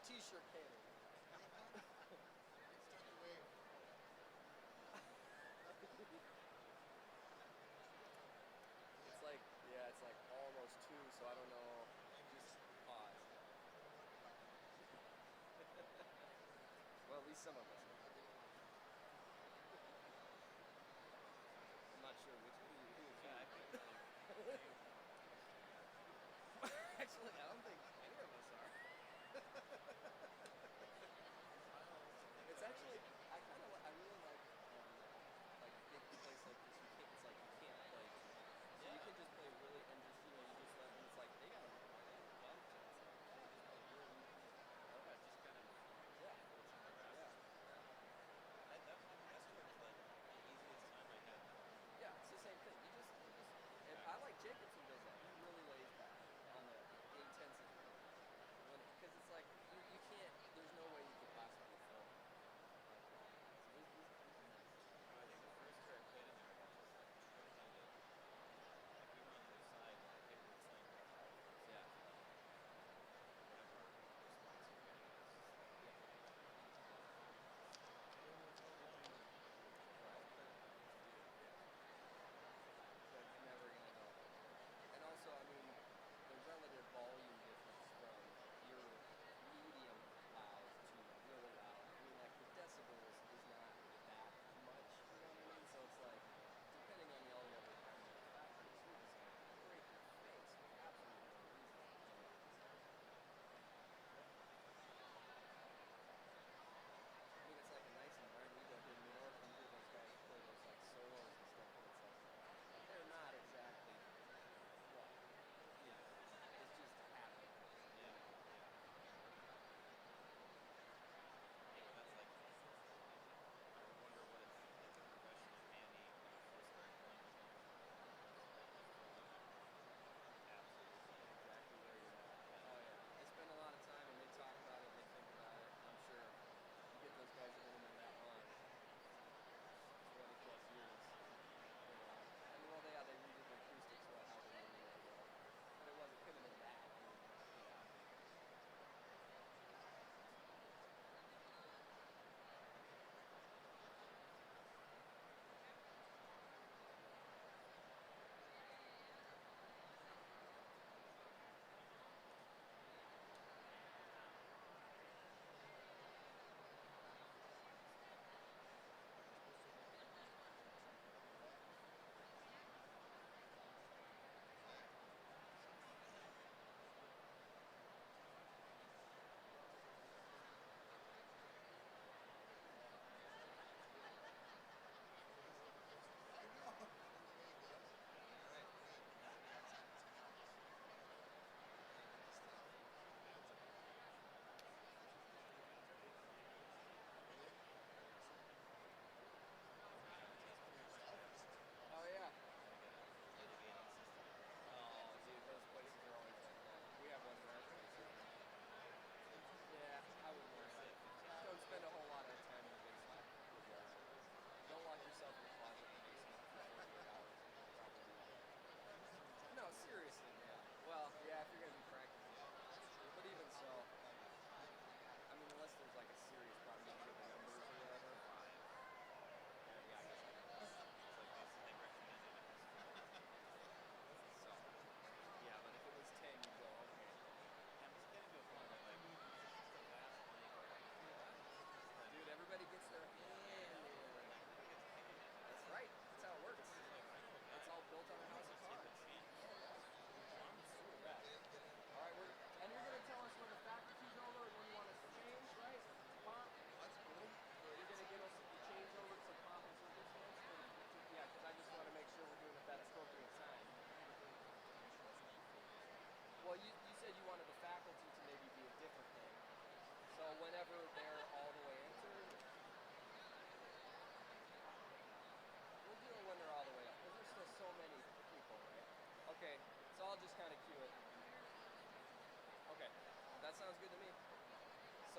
T-shirt cannon. It's like almost 2, so I don't know. Just pause. Well, at least some of us are. I'm not sure which who exactly. Actually, I don't think any of us are. It's actually, I really like big place like this. You can't play. So you can just play really, and just you just let them. It's like they got a bunch. It's like just kind of yeah.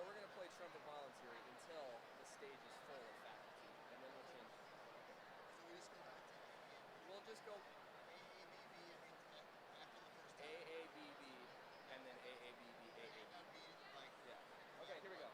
we're gonna play trumpet voluntary until the stage is full of faculty, and then we'll change it. Okay. So we just go back to We'll just go AABB and then after the first time. AABB and then AABB AABB. Like Yeah. Okay, here we go.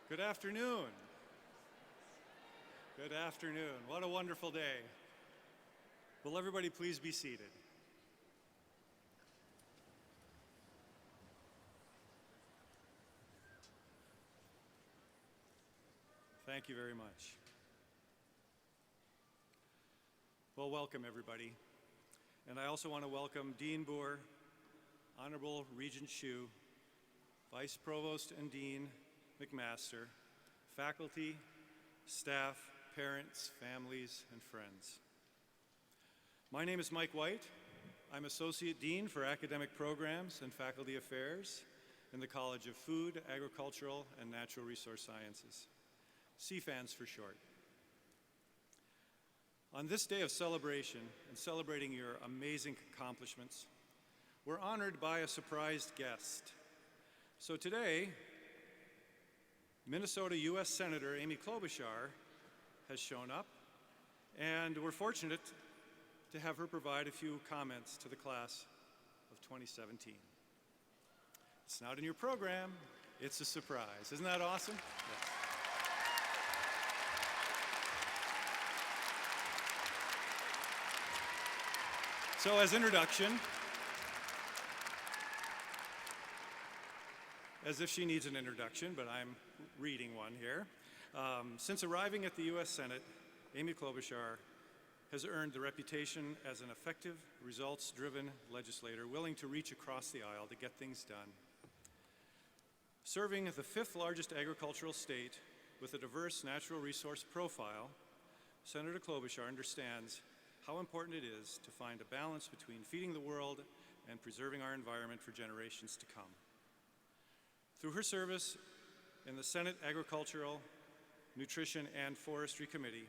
Good afternoon. Good afternoon. What a wonderful day. Will everybody please be seated? Thank you very much. Well, welcome everybody. And I also want to welcome Dean Boer, Honorable Regent Hsu, Vice Provost and Dean McMaster, faculty, staff, parents, families, and friends. My name is Mike White. I'm Associate Dean for Academic Programs and Faculty Affairs in the College of Food, Agricultural, and Natural Resource Sciences, CFANS for short. On this day of celebration and celebrating your amazing accomplishments, we're honored by a surprised guest. So today, Minnesota U.S. Senator Amy Klobuchar has shown up, and we're fortunate to have her provide a few comments to the class of 2017. It's not in your program, it's a surprise. Isn't that awesome? Yes. So as introduction, as if she needs an introduction, but I'm reading one here. Since arriving at the U.S. Senate, Amy Klobuchar has earned the reputation as an effective, results-driven legislator willing to reach across the aisle to get things done. Serving the 5th largest agricultural state with a diverse natural resource profile, Senator Klobuchar understands how important it is to find a balance between feeding the world and preserving our environment for generations to come. Through her service in the Senate Agricultural, Nutrition, and Forestry Committee,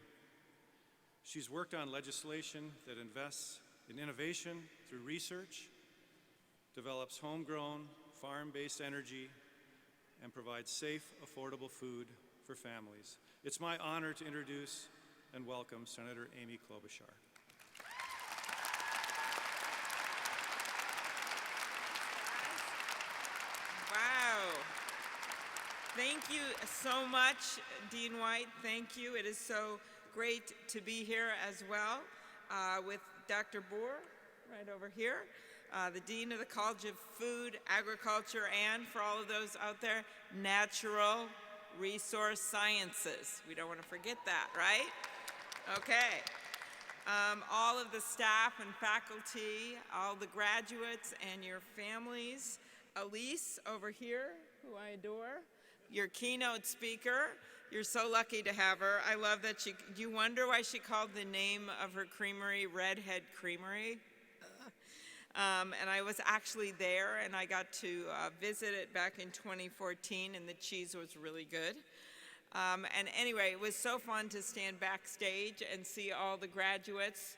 she's worked on legislation that invests in innovation through research, develops homegrown, farm-based energy, and provides safe, affordable food for families. It's my honor to introduce and welcome Senator Amy Klobuchar. Wow. Thank you so much, Dean White. Thank you. It is so great to be here as well with Dr. Boer right over here, the Dean of the College of Food, Agriculture, and for all of those out there, Natural Resource Sciences. We don't want to forget that, right? Okay. All of the staff and faculty, all the graduates and your families, Elise over here, who I adore, your keynote speaker. You're so lucky to have her. I love that do you wonder why she called the name of her creamery Redhead Creamery? And I was actually there, and I got to visit it back in 2014, and the cheese was really good. And anyway, it was so fun to stand backstage and see all the graduates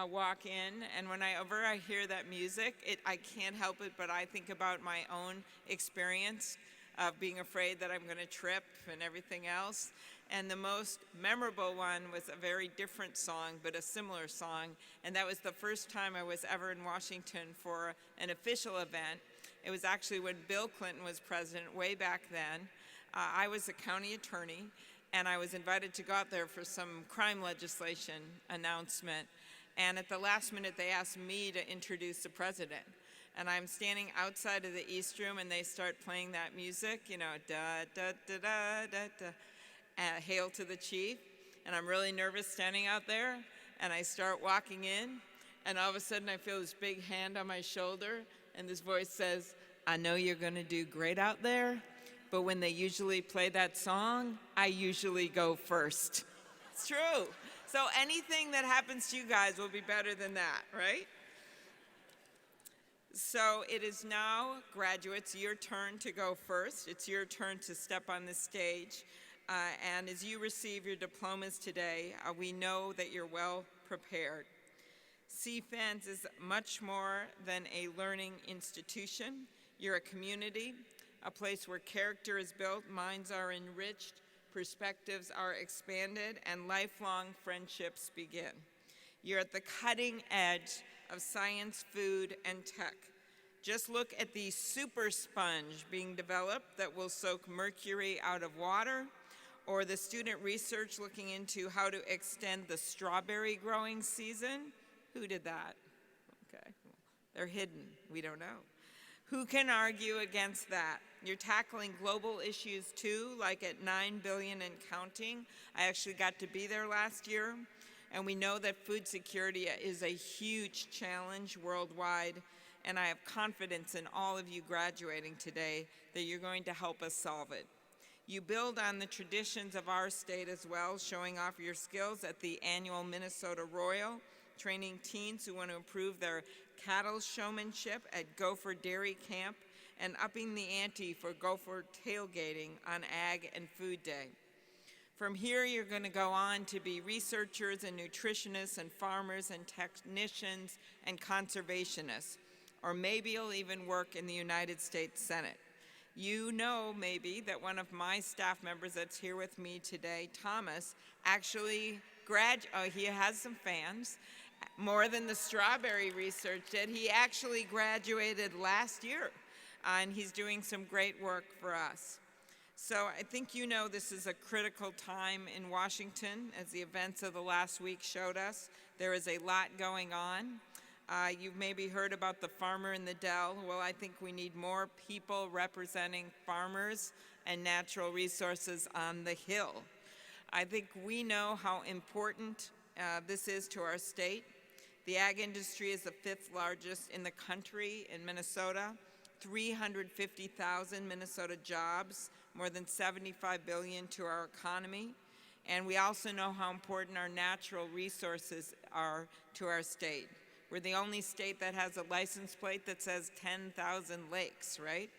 walk in, and whenever I hear that music, I can't help it, but I think about my own experience of being afraid that I'm going to trip and everything else. And the most memorable one was a very different song, but a similar song, and that was the first time I was ever in Washington for an official event. It was actually when Bill Clinton was president way back then. I was a county attorney, and I was invited to go out there for some crime legislation announcement. And at the last minute, they asked me to introduce the president. And I'm standing outside of the East Room, and they start playing that music, you know, da, da, da, da, da, da, Hail to the Chief. And I'm really nervous standing out there, and I start walking in, and all of a sudden I feel this big hand on my shoulder, and this voice says, I know you're gonna do great out there, but when they usually play that song, I usually go first. It's true. So anything that happens to you guys will be better than that, right? So it is now, graduates, your turn to go first. It's your turn to step on the stage. And as you receive your diplomas today, we know that you're well prepared. CFANS is much more than a learning institution. You're a community, a place where character is built, minds are enriched, perspectives are expanded, and lifelong friendships begin. You're at the cutting edge of science, food, and tech. Just look at the super sponge being developed that will soak mercury out of water, or the student research looking into how to extend the strawberry growing season. Who did that? Okay, they're hidden, we don't know. Who can argue against that? You're tackling global issues too, like at 9 billion and counting. I actually got to be there last year, and we know that food security is a huge challenge worldwide, and I have confidence in all of you graduating today that you're going to help us solve it. You build on the traditions of our state as well, showing off your skills at the annual Minnesota Royal, training teens who want to improve their cattle showmanship at Gopher Dairy Camp, and upping the ante for Gopher tailgating on Ag and Food Day. From here, you're going to go on to be researchers and nutritionists and farmers and technicians and conservationists, or maybe you'll even work in the United States Senate. You know maybe that one of my staff members that's here with me today, Thomas, actually he has some fans, more than the strawberry research did. He actually graduated last year, and he's doing some great work for us. So I think you know this is a critical time in Washington, as the events of the last week showed us. There is a lot going on. You've maybe heard about the farmer in the Dell. Well, I think we need more people representing farmers and natural resources on the Hill. I think we know how important this is to our state. The ag industry is the 5th largest in the country in Minnesota, 350,000 Minnesota jobs, more than $75 billion to our economy. And we also know how important our natural resources are to our state. We're the only state that has a license plate that says 10,000 lakes, right?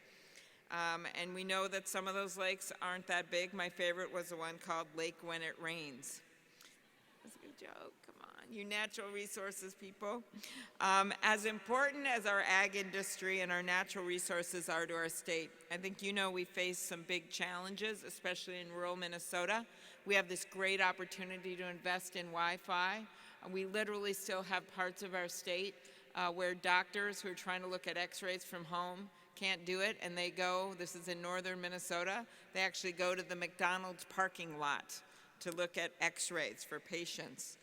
And we know that some of those lakes aren't that big. My favorite was the one called Lake When It Rains. That's a good joke, come on, you natural resources people. As important as our ag industry and our natural resources are to our state, I think you know we face some big challenges, especially in rural Minnesota. We have this great opportunity to invest in Wi-Fi. We literally still have parts of our state where doctors who are trying to look at x-rays from home can't do it, and they go, this is in northern Minnesota, they actually go to the McDonald's parking lot to look at x-rays for patients.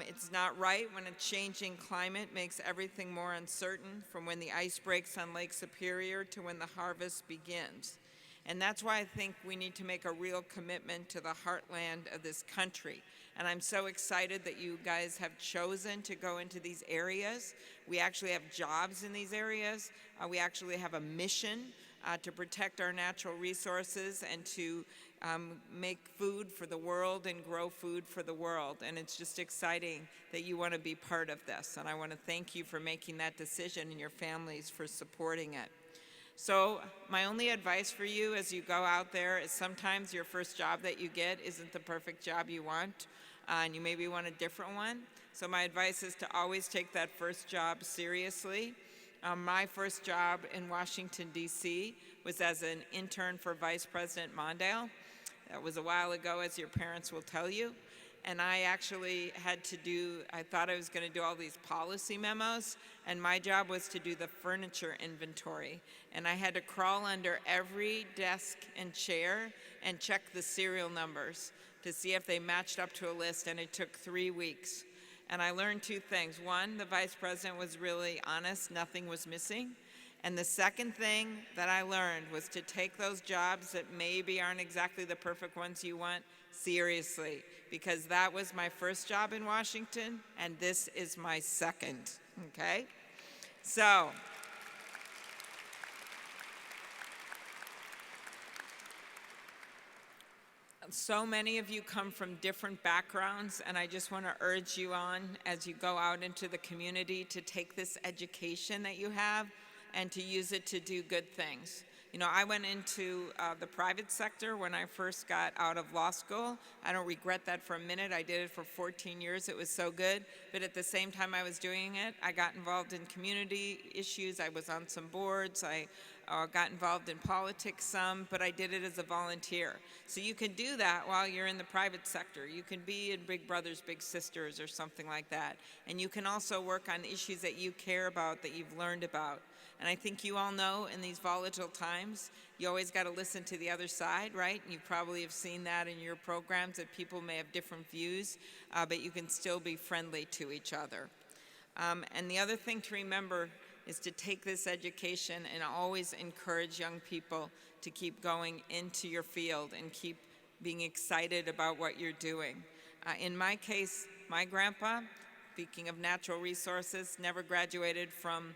It's not right when a changing climate makes everything more uncertain, from when the ice breaks on Lake Superior to when the harvest begins. And that's why I think we need to make a real commitment to the heartland of this country. And I'm so excited that you guys have chosen to go into these areas. We actually have jobs in these areas. We actually have a mission to protect our natural resources and to make food for the world and grow food for the world. And it's just exciting that you want to be part of this. And I want to thank you for making that decision and your families for supporting it. So my only advice for you as you go out there is sometimes your first job that you get isn't the perfect job you want, and you maybe want a different one. So my advice is to always take that first job seriously. My first job in Washington, D.C. was as an intern for Vice President Mondale. That was a while ago, as your parents will tell you. And I actually I thought I was going to do all these policy memos, and my job was to do the furniture inventory. And I had to crawl under every desk and chair and check the serial numbers to see if they matched up to a list, and it took 3 weeks. And I learned 2 things. One, the vice president was really honest, nothing was missing. And the second thing that I learned was to take those jobs that maybe aren't exactly the perfect ones you want seriously, because that was my first job in Washington, and this is my second, okay? So many of you come from different backgrounds, and I just want to urge you on as you go out into the community to take this education that you have and to use it to do good things. You know, I went into the private sector when I first got out of law school. I don't regret that for a minute. I did it for 14 years. It was so good. But at the same time I was doing it, I got involved in community issues. I was on some boards. I got involved in politics some, but I did it as a volunteer. So you can do that while you're in the private sector. You can be in Big Brothers Big Sisters or something like that. And you can also work on issues that you care about, that you've learned about. And I think you all know in these volatile times, you always got to listen to the other side, right? You probably have seen that in your programs, that people may have different views, but you can still be friendly to each other. And the other thing to remember is to take this education and always encourage young people to keep going into your field and keep being excited about what you're doing. In my case, my grandpa, speaking of natural resources, never graduated from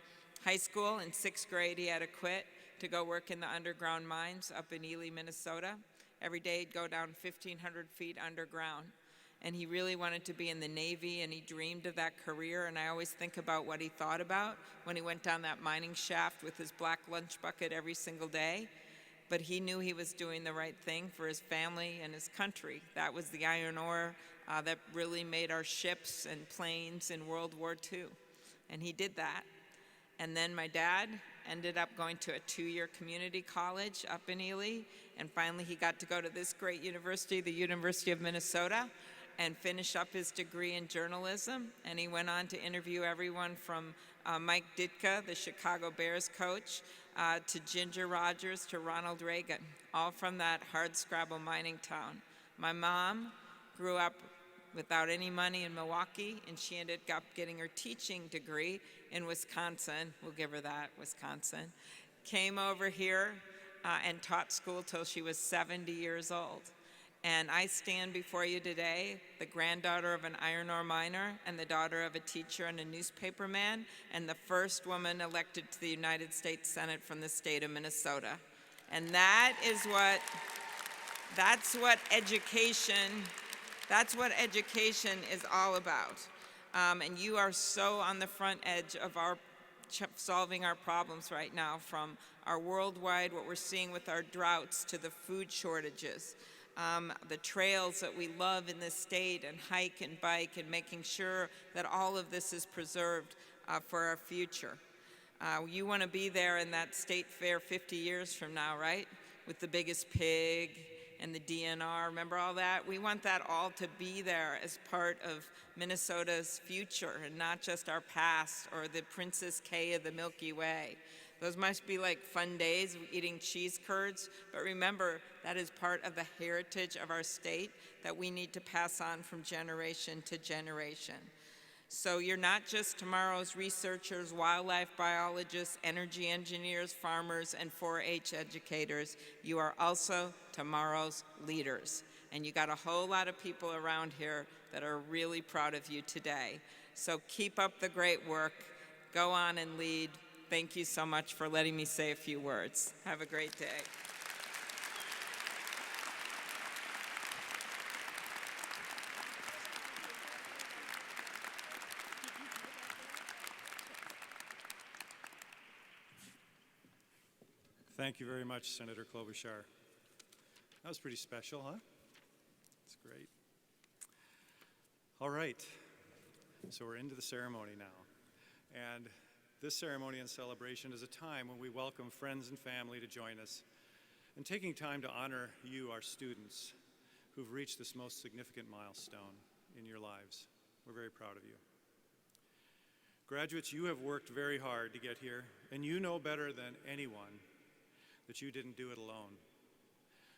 high school, in 6th grade, he had to quit to go work in the underground mines up in Ely, Minnesota. Every day he'd go down 1,500 feet underground. And he really wanted to be in the Navy, and he dreamed of that career. And I always think about what he thought about when he went down that mining shaft with his black lunch bucket every single day. But he knew he was doing the right thing for his family and his country. That was the iron ore that really made our ships and planes in World War II. And he did that. And then my dad ended up going to a 2-year community college up in Ely. And finally he got to go to this great university, the University of Minnesota, and finish up his degree in journalism. And he went on to interview everyone from Mike Ditka, the Chicago Bears coach, to Ginger Rogers, to Ronald Reagan, all from that hardscrabble mining town. My mom grew up without any money in Milwaukee, and she ended up getting her teaching degree in Wisconsin. We'll give her that, Wisconsin. Came over here and taught school till she was 70 years old. And I stand before you today, the granddaughter of an iron ore miner and the daughter of a teacher and a newspaper man, and the first woman elected to the United States Senate from the state of Minnesota. And that's what education is all about. And you are so on the front edge of solving our problems right now, from our worldwide, what we're seeing with our droughts, to the food shortages. The trails that we love in this state, and hike and bike, and making sure that all of this is preserved for our future. You want to be there in that state fair 50 years from now, right? With the biggest pig and the DNR, remember all that? We want that all to be there as part of Minnesota's future, and not just our past or the Princess K of the Milky Way. Those must be like fun days of eating cheese curds, but remember, that is part of the heritage of our state that we need to pass on from generation to generation. So you're not just tomorrow's researchers, wildlife biologists, energy engineers, farmers, and 4-H educators. You are also tomorrow's leaders. And you got a whole lot of people around here that are really proud of you today. So keep up the great work. Go on and lead. Thank you so much for letting me say a few words. Have a great day. Thank you very much, Senator Klobuchar. That was pretty special, huh? That's great. All right, so we're into the ceremony now. And this ceremony and celebration is a time when we welcome friends and family to join us, and taking time to honor you, our students, who've reached this most significant milestone in your lives. We're very proud of you. Graduates, you have worked very hard to get here, and you know better than anyone that you didn't do it alone.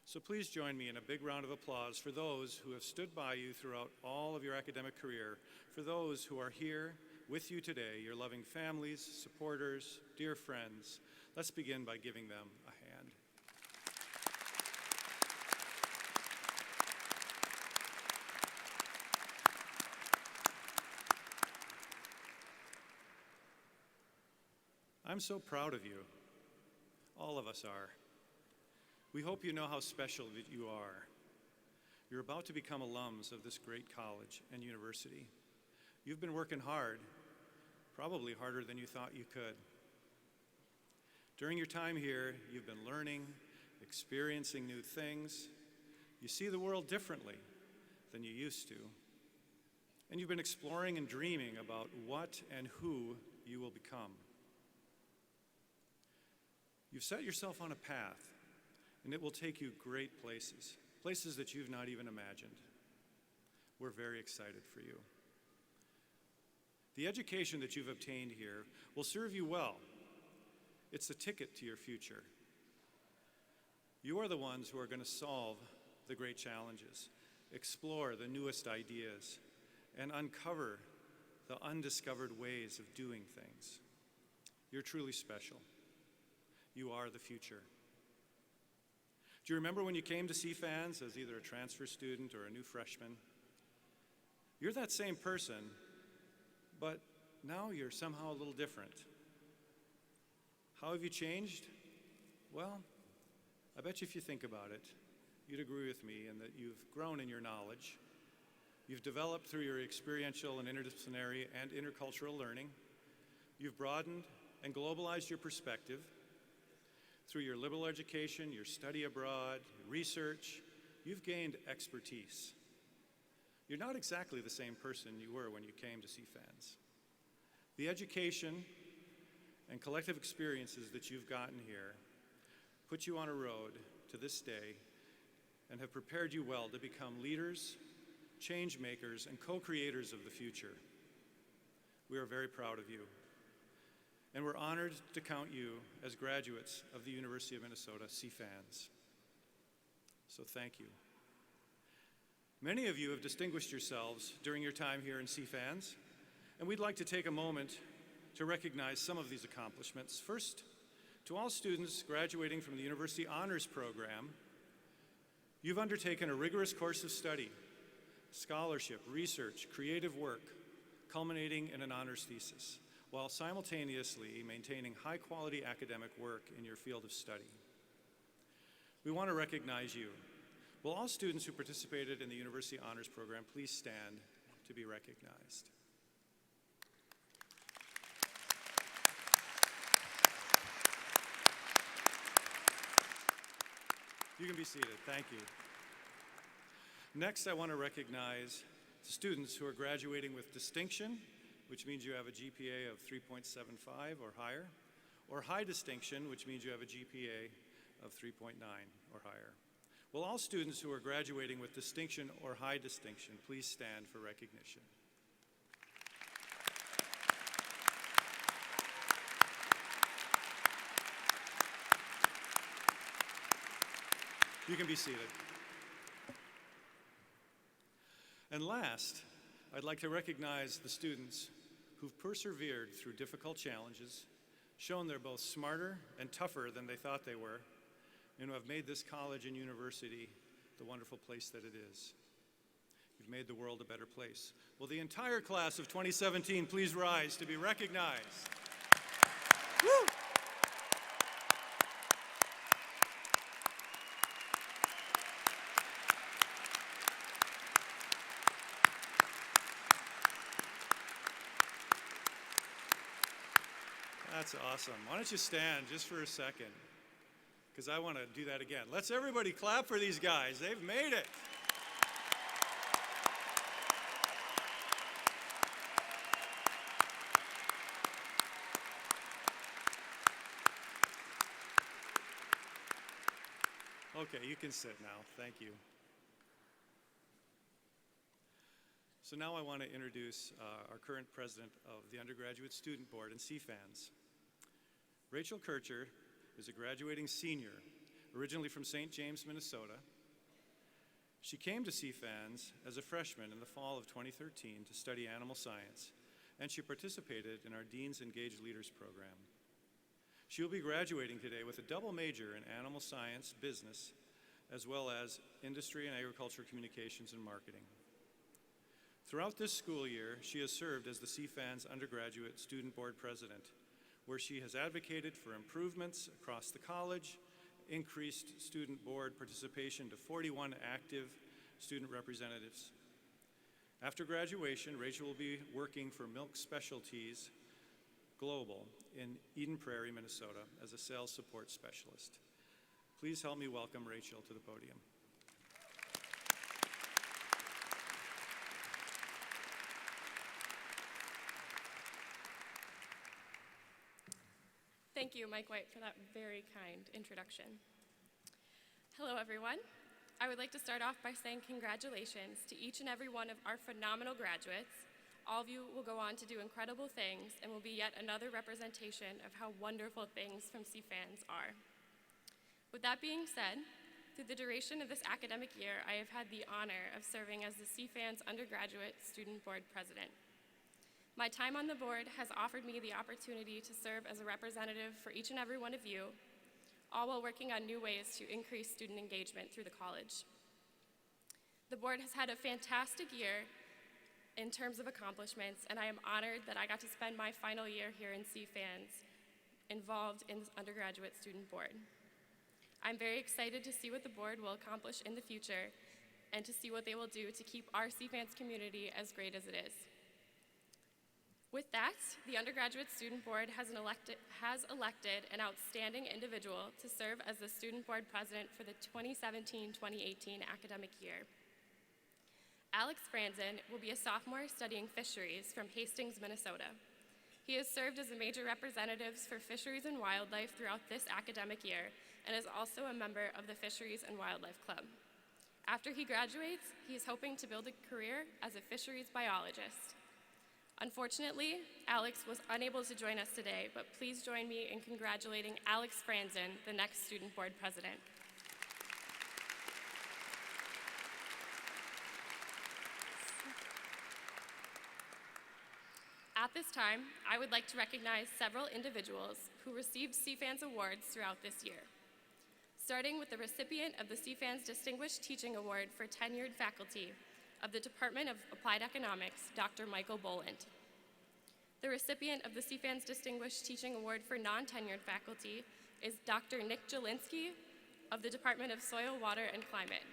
So please join me in a big round of applause for those who have stood by you throughout all of your academic career, for those who are here with you today, your loving families, supporters, dear friends. Let's begin by giving them a hand. I'm so proud of you. All of us are. We hope you know how special that you are. You're about to become alums of this great college and university. You've been working hard, probably harder than you thought you could. During your time here, you've been learning, experiencing new things. You see the world differently than you used to. And you've been exploring and dreaming about what and who you will become. You've set yourself on a path, and it will take you great places, places that you've not even imagined. We're very excited for you. The education that you've obtained here will serve you well. It's the ticket to your future. You are the ones who are going to solve the great challenges, explore the newest ideas, and uncover the undiscovered ways of doing things. You're truly special. You are the future. Do you remember when you came to CFANS as either a transfer student or a new freshman? You're that same person, but now you're somehow a little different. How have you changed? Well, I bet you if you think about it, you'd agree with me in that you've grown in your knowledge. You've developed through your experiential and interdisciplinary and intercultural learning. You've broadened and globalized your perspective. Through your liberal education, your study abroad, research, you've gained expertise. You're not exactly the same person you were when you came to CFANS. The education and collective experiences that you've gotten here put you on a road to this day and have prepared you well to become leaders, change makers, and co-creators of the future. We are very proud of you, and we're honored to count you as graduates of the University of Minnesota CFANS. So thank you. Many of you have distinguished yourselves during your time here in CFANS, and we'd like to take a moment to recognize some of these accomplishments. First, to all students graduating from the University Honors Program, you've undertaken a rigorous course of study, scholarship, research, creative work, culminating in an honors thesis, while simultaneously maintaining high-quality academic work in your field of study. We want to recognize you. Will all students who participated in the University Honors Program please stand to be recognized? You can be seated. Thank you. Next, I want to recognize students who are graduating with distinction, which means you have a GPA of 3.75 or higher, or high distinction, which means you have a GPA of 3.9 or higher. Will all students who are graduating with distinction or high distinction please stand for recognition? You can be seated. And last, I'd like to recognize the students who've persevered through difficult challenges, shown they're both smarter and tougher than they thought they were, and who have made this college and university the wonderful place that it is. You've made the world a better place. Will the entire class of 2017 please rise to be recognized? Woo! That's awesome. Why don't you stand just for a second? Because I want to do that again. Let's everybody clap for these guys. They've made it. Okay, you can sit now. Thank you. So now I want to introduce our current president of the Undergraduate Student Board in CFANS. Rachel Kircher is a graduating senior, originally from St. James, Minnesota. She came to CFANS as a freshman in the fall of 2013 to study animal science, and she participated in our Dean's Engaged Leaders program. She will be graduating today with a double major in animal science, business, as well as industry and agriculture communications and marketing. Throughout this school year, she has served as the CFANS Undergraduate Student Board President, where she has advocated for improvements across the college, increased student board participation to 41 active student representatives. After graduation, Rachel will be working for Milk Specialties Global in Eden Prairie, Minnesota, as a sales support specialist. Please help me welcome Rachel to the podium. Thank you, Mike White, for that very kind introduction. Hello, everyone. I would like to start off by saying congratulations to each and every one of our phenomenal graduates. All of you will go on to do incredible things and will be yet another representation of how wonderful things from CFANS are. With that being said, through the duration of this academic year, I have had the honor of serving as the CFANS Undergraduate Student Board President. My time on the board has offered me the opportunity to serve as a representative for each and every one of you, all while working on new ways to increase student engagement through the college. The board has had a fantastic year in terms of accomplishments, and I am honored that I got to spend my final year here in CFANS involved in this undergraduate student board. I'm very excited to see what the board will accomplish in the future and to see what they will do to keep our CFANS community as great as it is. With that, the Undergraduate Student Board has elected an outstanding individual to serve as the Student Board President for the 2017-2018 academic year. Alex Franzen will be a sophomore studying fisheries from Hastings, Minnesota. He has served as a major representative for fisheries and wildlife throughout this academic year and is also a member of the Fisheries and Wildlife Club. After he graduates, he is hoping to build a career as a fisheries biologist. Unfortunately, Alex was unable to join us today, but please join me in congratulating Alex Franzen, the next Student Board President. At this time, I would like to recognize several individuals who received CFANS awards throughout this year. Starting with the recipient of the CFANS Distinguished Teaching Award for tenured faculty of the Department of Applied Economics, Dr. Michael Boland. The recipient of the CFANS Distinguished Teaching Award for non-tenured faculty is Dr. Nick Jelinski of the Department of Soil, Water, and Climate.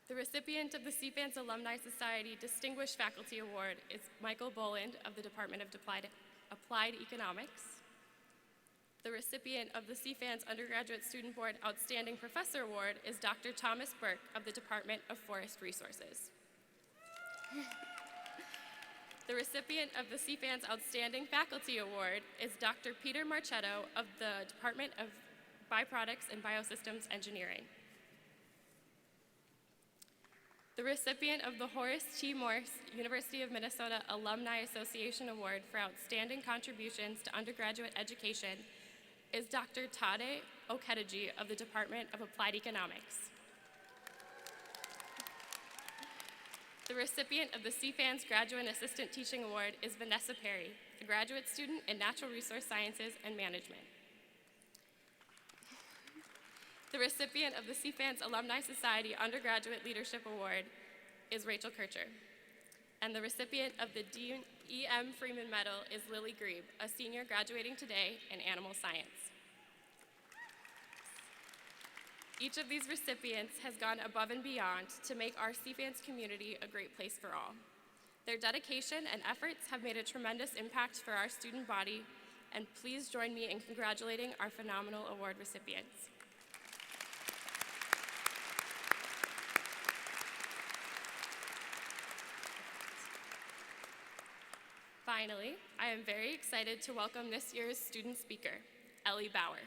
The recipient of the CFANS Alumni Society Distinguished Faculty Award is Michael Boland of the Department of Applied Economics. The recipient of the CFANS Undergraduate Student Board Outstanding Professor Award is Dr. Thomas Burke of the Department of Forest Resources. The recipient of the CFANS Outstanding Faculty Award is Dr. Peter Marchetto of the Department of Byproducts and Biosystems Engineering. The recipient of the Horace T. Morse University of Minnesota Alumni Association Award for Outstanding Contributions to Undergraduate Education is Dr. Tade Okediji of the Department of Applied Economics. The recipient of the CFANS Graduate Assistant Teaching Award is Vanessa Perry, a graduate student in Natural Resource Sciences and Management. The recipient of the CFANS Alumni Society Undergraduate Leadership Award is Rachel Kircher. And the recipient of the Dean E.M. Freeman Medal is Lily Grebe, a senior graduating today in animal science. Each of these recipients has gone above and beyond to make our CFANS community a great place for all. Their dedication and efforts have made a tremendous impact for our student body, and please join me in congratulating our phenomenal award recipients. Finally, I am very excited to welcome this year's student speaker, Ellie Bauer.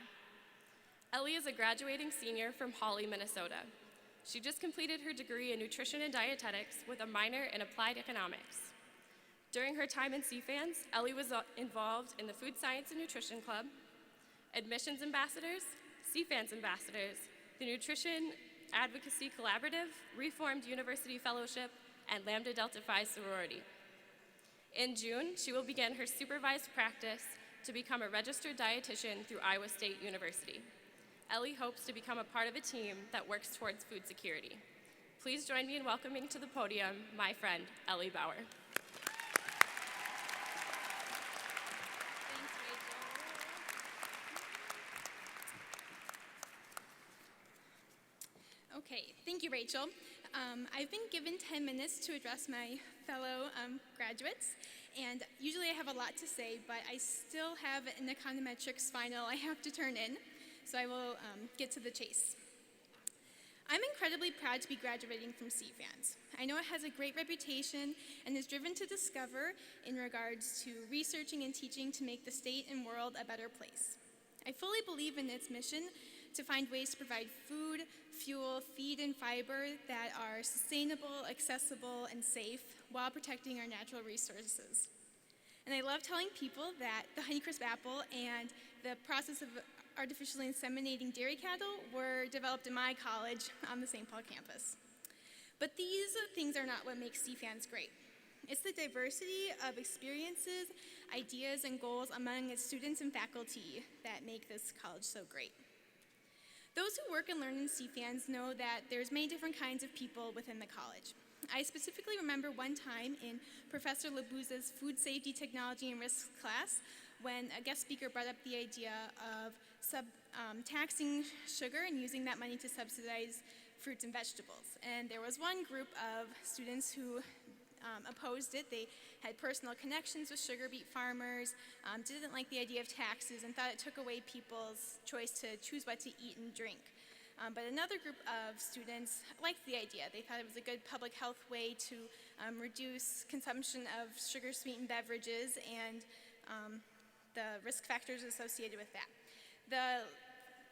Ellie is a graduating senior from Hawley, Minnesota. She just completed her degree in nutrition and dietetics with a minor in applied economics. During her time in CFANS, Ellie was involved in the Food Science and Nutrition Club, Admissions Ambassadors, CFANS Ambassadors, the Nutrition Advocacy Collaborative, Reformed University Fellowship, and Lambda Delta Phi sorority. In June, she will begin her supervised practice to become a registered dietitian through Iowa State University. Ellie hopes to become a part of a team that works towards food security. Please join me in welcoming to the podium my friend, Ellie Bauer. Thanks, Rachel. Okay, thank you, Rachel. I've been given 10 minutes to address my fellow graduates, and usually I have a lot to say, but I still have an econometrics final I have to turn in, so I will get to the chase. I'm incredibly proud to be graduating from CFANS. I know it has a great reputation and is driven to discover in regards to researching and teaching to make the state and world a better place. I fully believe in its mission to find ways to provide food, fuel, feed, and fiber that are sustainable, accessible, and safe while protecting our natural resources. And I love telling people that the Honeycrisp apple and the process of artificially inseminating dairy cattle were developed in my college on the St. Paul campus. But these things are not what makes CFANS great. It's the diversity of experiences, ideas, and goals among its students and faculty that make this college so great. Those who work and learn in CFANS know that there's many different kinds of people within the college. I specifically remember one time in Professor Labuza's Food Safety, Technology, and Risk class when a guest speaker brought up the idea of taxing sugar and using that money to subsidize fruits and vegetables. And there was one group of students who opposed it. They had personal connections with sugar beet farmers, didn't like the idea of taxes, and thought it took away people's choice to choose what to eat and drink. But another group of students liked the idea. They thought it was a good public health way to reduce consumption of sugar-sweetened beverages and the risk factors associated with that. The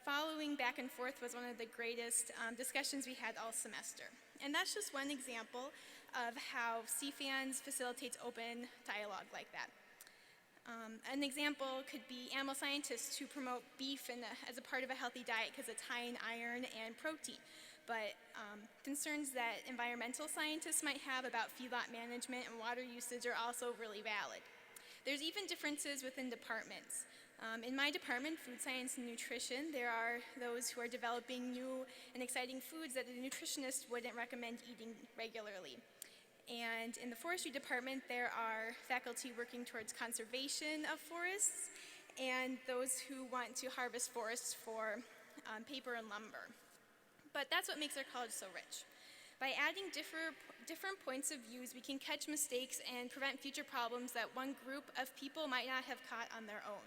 following back and forth was one of the greatest discussions we had all semester. And that's just one example of how CFANS facilitates open dialogue like that. An example could be animal scientists who promote beef as a part of a healthy diet because it's high in iron and protein. But concerns that environmental scientists might have about feedlot management and water usage are also really valid. There's even differences within departments. In my department, food science and nutrition, there are those who are developing new and exciting foods that a nutritionist wouldn't recommend eating regularly. And in the forestry department, there are faculty working towards conservation of forests and those who want to harvest forests for paper and lumber. But that's what makes our college so rich. By adding different points of views, we can catch mistakes and prevent future problems that one group of people might not have caught on their own.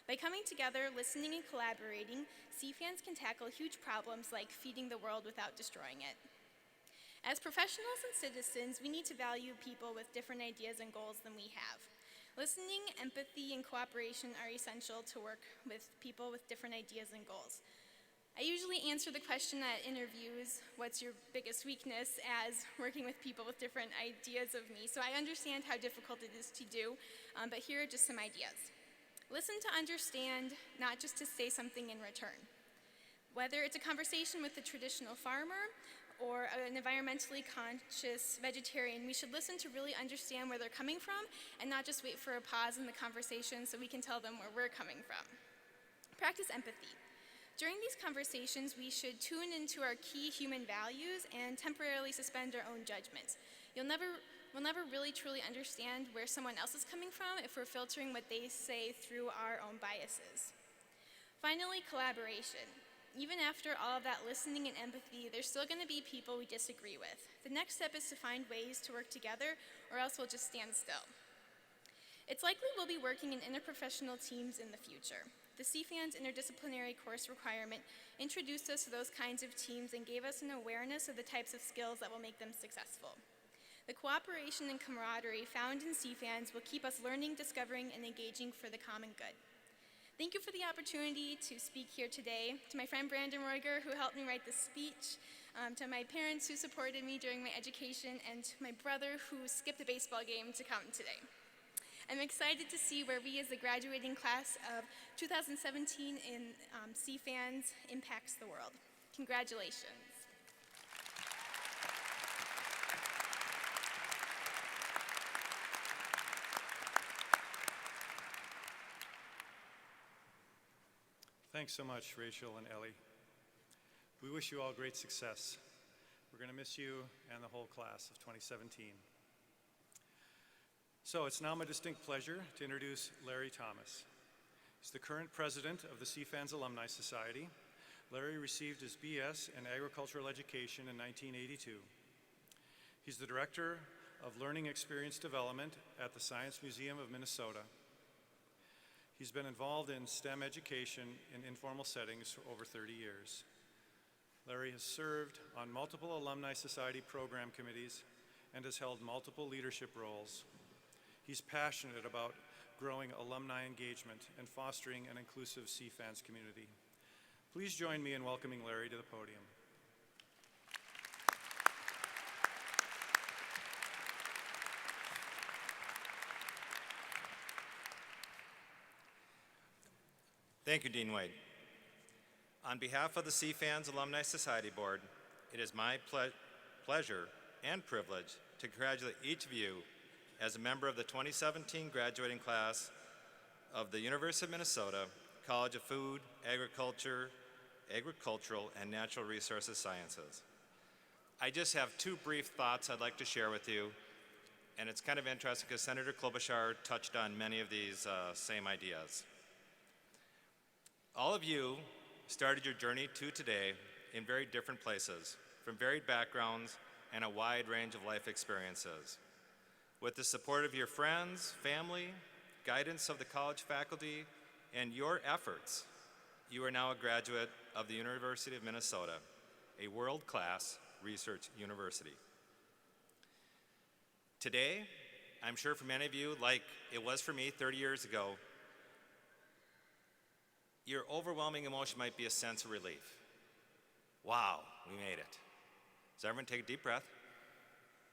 By coming together, listening, and collaborating, CFANS can tackle huge problems like feeding the world without destroying it. As professionals and citizens, we need to value people with different ideas and goals than we have. Listening, empathy, and cooperation are essential to work with people with different ideas and goals. I usually answer the question at interviews, what's your biggest weakness, as working with people with different ideas of me. So I understand how difficult it is to do, but here are just some ideas. Listen to understand, not just to say something in return. Whether it's a conversation with a traditional farmer or an environmentally conscious vegetarian, we should listen to really understand where they're coming from and not just wait for a pause in the conversation so we can tell them where we're coming from. Practice empathy. During these conversations, we should tune into our key human values and temporarily suspend our own judgments. We'll never really truly understand where someone else is coming from if we're filtering what they say through our own biases. Finally, collaboration. Even after all of that listening and empathy, there's still going to be people we disagree with. The next step is to find ways to work together, or else we'll just stand still. It's likely we'll be working in interprofessional teams in the future. The CFANS interdisciplinary course requirement introduced us to those kinds of teams and gave us an awareness of the types of skills that will make them successful. The cooperation and camaraderie found in CFANS will keep us learning, discovering, and engaging for the common good. Thank you for the opportunity to speak here today. To my friend Brandon Roiger, who helped me write this speech, to my parents who supported me during my education, and to my brother who skipped a baseball game to come today. I'm excited to see where we as the graduating class of 2017 in CFANS impacts the world. Congratulations. Thanks so much, Rachel and Ellie. We wish you all great success. We're going to miss you and the whole class of 2017. So it's now my distinct pleasure to introduce Larry Thomas. He's the current president of the CFANS Alumni Society. Larry received his BS in agricultural education in 1982. He's the director of Learning Experience Development at the Science Museum of Minnesota. He's been involved in STEM education in informal settings for over 30 years. Larry has served on multiple Alumni Society program committees and has held multiple leadership roles. He's passionate about growing alumni engagement and fostering an inclusive CFANS community. Please join me in welcoming Larry to the podium. Thank you, Dean Wade. On behalf of the CFANS Alumni Society Board, it is my pleasure and privilege to congratulate each of you as a member of the 2017 graduating class of the University of Minnesota College of Food, Agriculture, Agricultural, and Natural Resources Sciences. I just have two brief thoughts I'd like to share with you And it's kind of interesting because Senator Klobuchar touched on many of these same ideas. All of you started your journey to today in very different places, from varied backgrounds and a wide range of life experiences. With the support of your friends, family, guidance of the college faculty, and your efforts, you are now a graduate of the University of Minnesota, a world-class research university. Today, I'm sure for many of you, like it was for me 30 years ago, your overwhelming emotion might be a sense of relief. Wow, we made it. So everyone take a deep breath.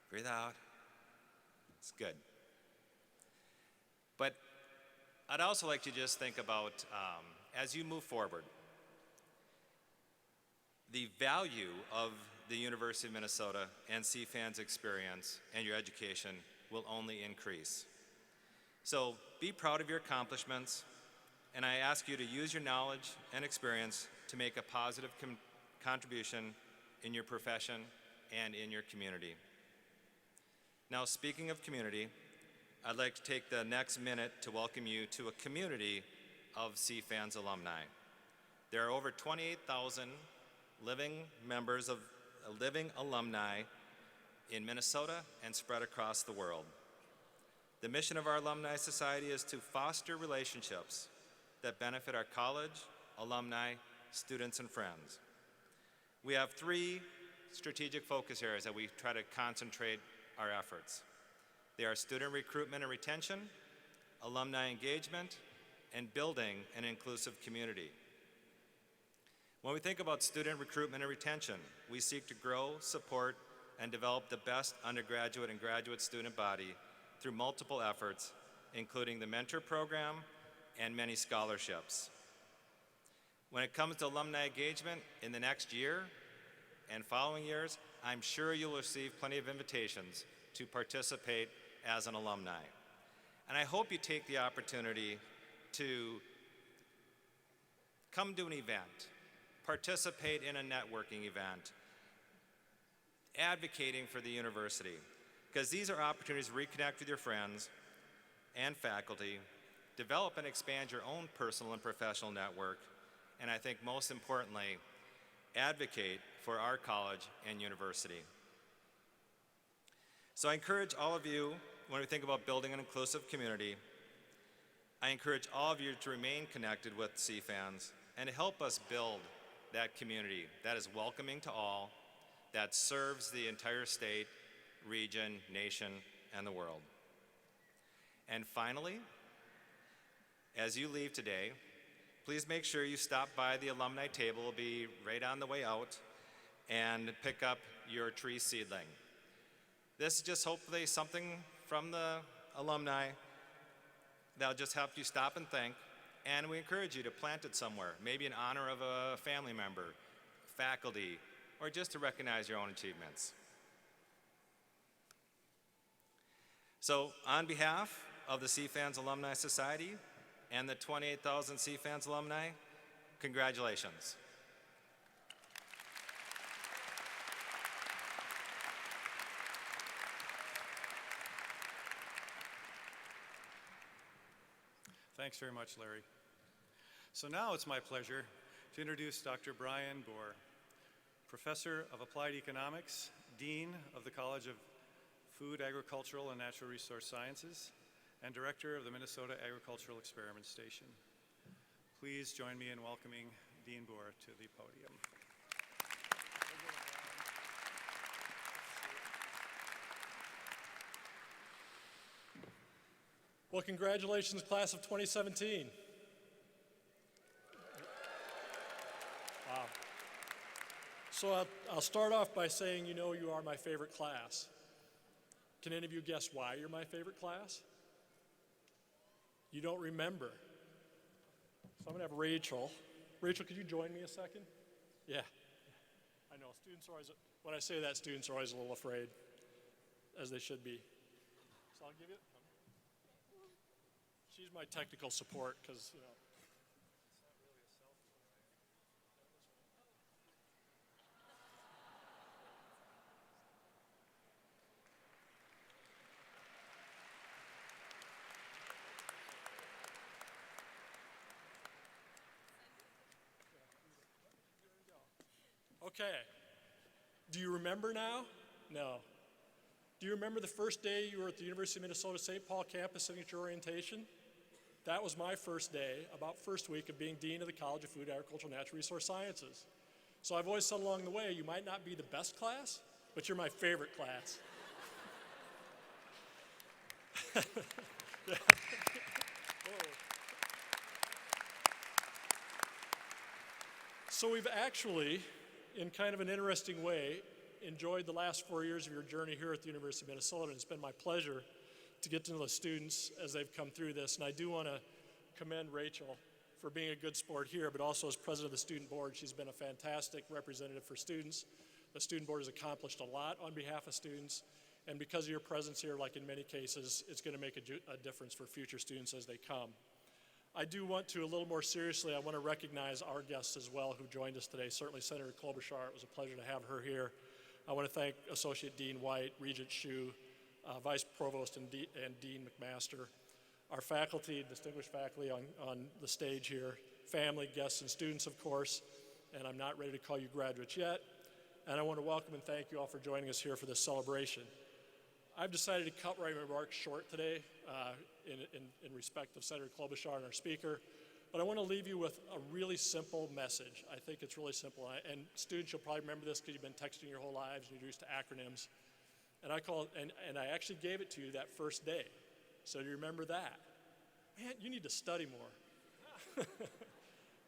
Breathe out. It's good. But I'd also like to just think about, as you move forward, the value of the University of Minnesota and CFANS experience and your education will only increase. So be proud of your accomplishments, and I ask you to use your knowledge and experience to make a positive contribution in your profession and in your community. Now, speaking of community, I'd like to take the next minute to welcome you to a community of CFANS alumni. There are over 28,000 living alumni in Minnesota and spread across the world. The mission of our Alumni Society is to foster relationships that benefit our college, alumni, students, and friends. We have 3 strategic focus areas that we try to concentrate our efforts. They are student recruitment and retention, alumni engagement, and building an inclusive community. When we think about student recruitment and retention, we seek to grow, support, and develop the best undergraduate and graduate student body through multiple efforts, including the mentor program and many scholarships. When it comes to alumni engagement in the next year and following years, I'm sure you'll receive plenty of invitations to participate as an alumni. And I hope you take the opportunity to come to an event, participate in a networking event, advocating for the university, because these are opportunities to reconnect with your friends and faculty, develop and expand your own personal and professional network, and I think most importantly, advocate for our college and university. So I encourage all of you, when we think about building an inclusive community, I encourage all of you to remain connected with CFANS and to help us build that community that is welcoming to all, that serves the entire state, region, nation, and the world. And finally, as you leave today, please make sure you stop by the alumni table. It'll be right on the way out, and pick up your tree seedling. This is just hopefully something from the alumni that'll just help you stop and think, and we encourage you to plant it somewhere, maybe in honor of a family member, faculty, or just to recognize your own achievements. So on behalf of the CFANS Alumni Society and the 28,000 CFANS alumni, congratulations. Thanks very much, Larry. So now it's my pleasure to introduce Dr. Brian Bohr, Professor of Applied Economics, Dean of the College of Food, Agricultural, and Natural Resource Sciences, and Director of the Minnesota Agricultural Experiment Station. Please join me in welcoming Dean Bohr to the podium. Well, congratulations, class of 2017. Wow. So I'll start off by saying, you know, you are my favorite class. Can any of you guess why you're my favorite class? You don't remember. So I'm gonna have Rachel. Rachel, could you join me a second? Yeah. I know, students are always, when I say that, students are always a little afraid, as they should be. So I'll give you, she's my technical support, because, you know. Okay. Do you remember now? No. Do you remember the first day you were at the University of Minnesota St. Paul campus signature orientation? That was my first day, about first week of being Dean of the College of Food, Agricultural, and Natural Resource Sciences. So I've always said along the way, you might not be the best class, but you're my favorite class. So we've actually, in kind of an interesting way, enjoyed the last 4 years of your journey here at the University of Minnesota, and it's been my pleasure to get to know the students as they've come through this. And I do want to commend Rachel for being a good sport here, but also as president of the student board, she's been a fantastic representative for students. The student board has accomplished a lot on behalf of students, and because of your presence here, like in many cases, it's going to make a difference for future students as they come. I do want to, a little more seriously, I want to recognize our guests as well who joined us today. Certainly Senator Klobuchar, it was a pleasure to have her here. I want to thank Associate Dean White, Regent Hsu, Vice Provost and Dean McMaster, our faculty, distinguished faculty on the stage here, family, guests, and students, of course, and I'm not ready to call you graduates yet. And I want to welcome and thank you all for joining us here for this celebration. I've decided to cut my remarks short today in respect of Senator Klobuchar and our speaker, but I want to leave you with a really simple message. I think it's really simple, and students, you'll probably remember this because you've been texting your whole lives and you're used to acronyms. And I call it, and I actually gave it to you that first day. So do you remember that? Man, you need to study more.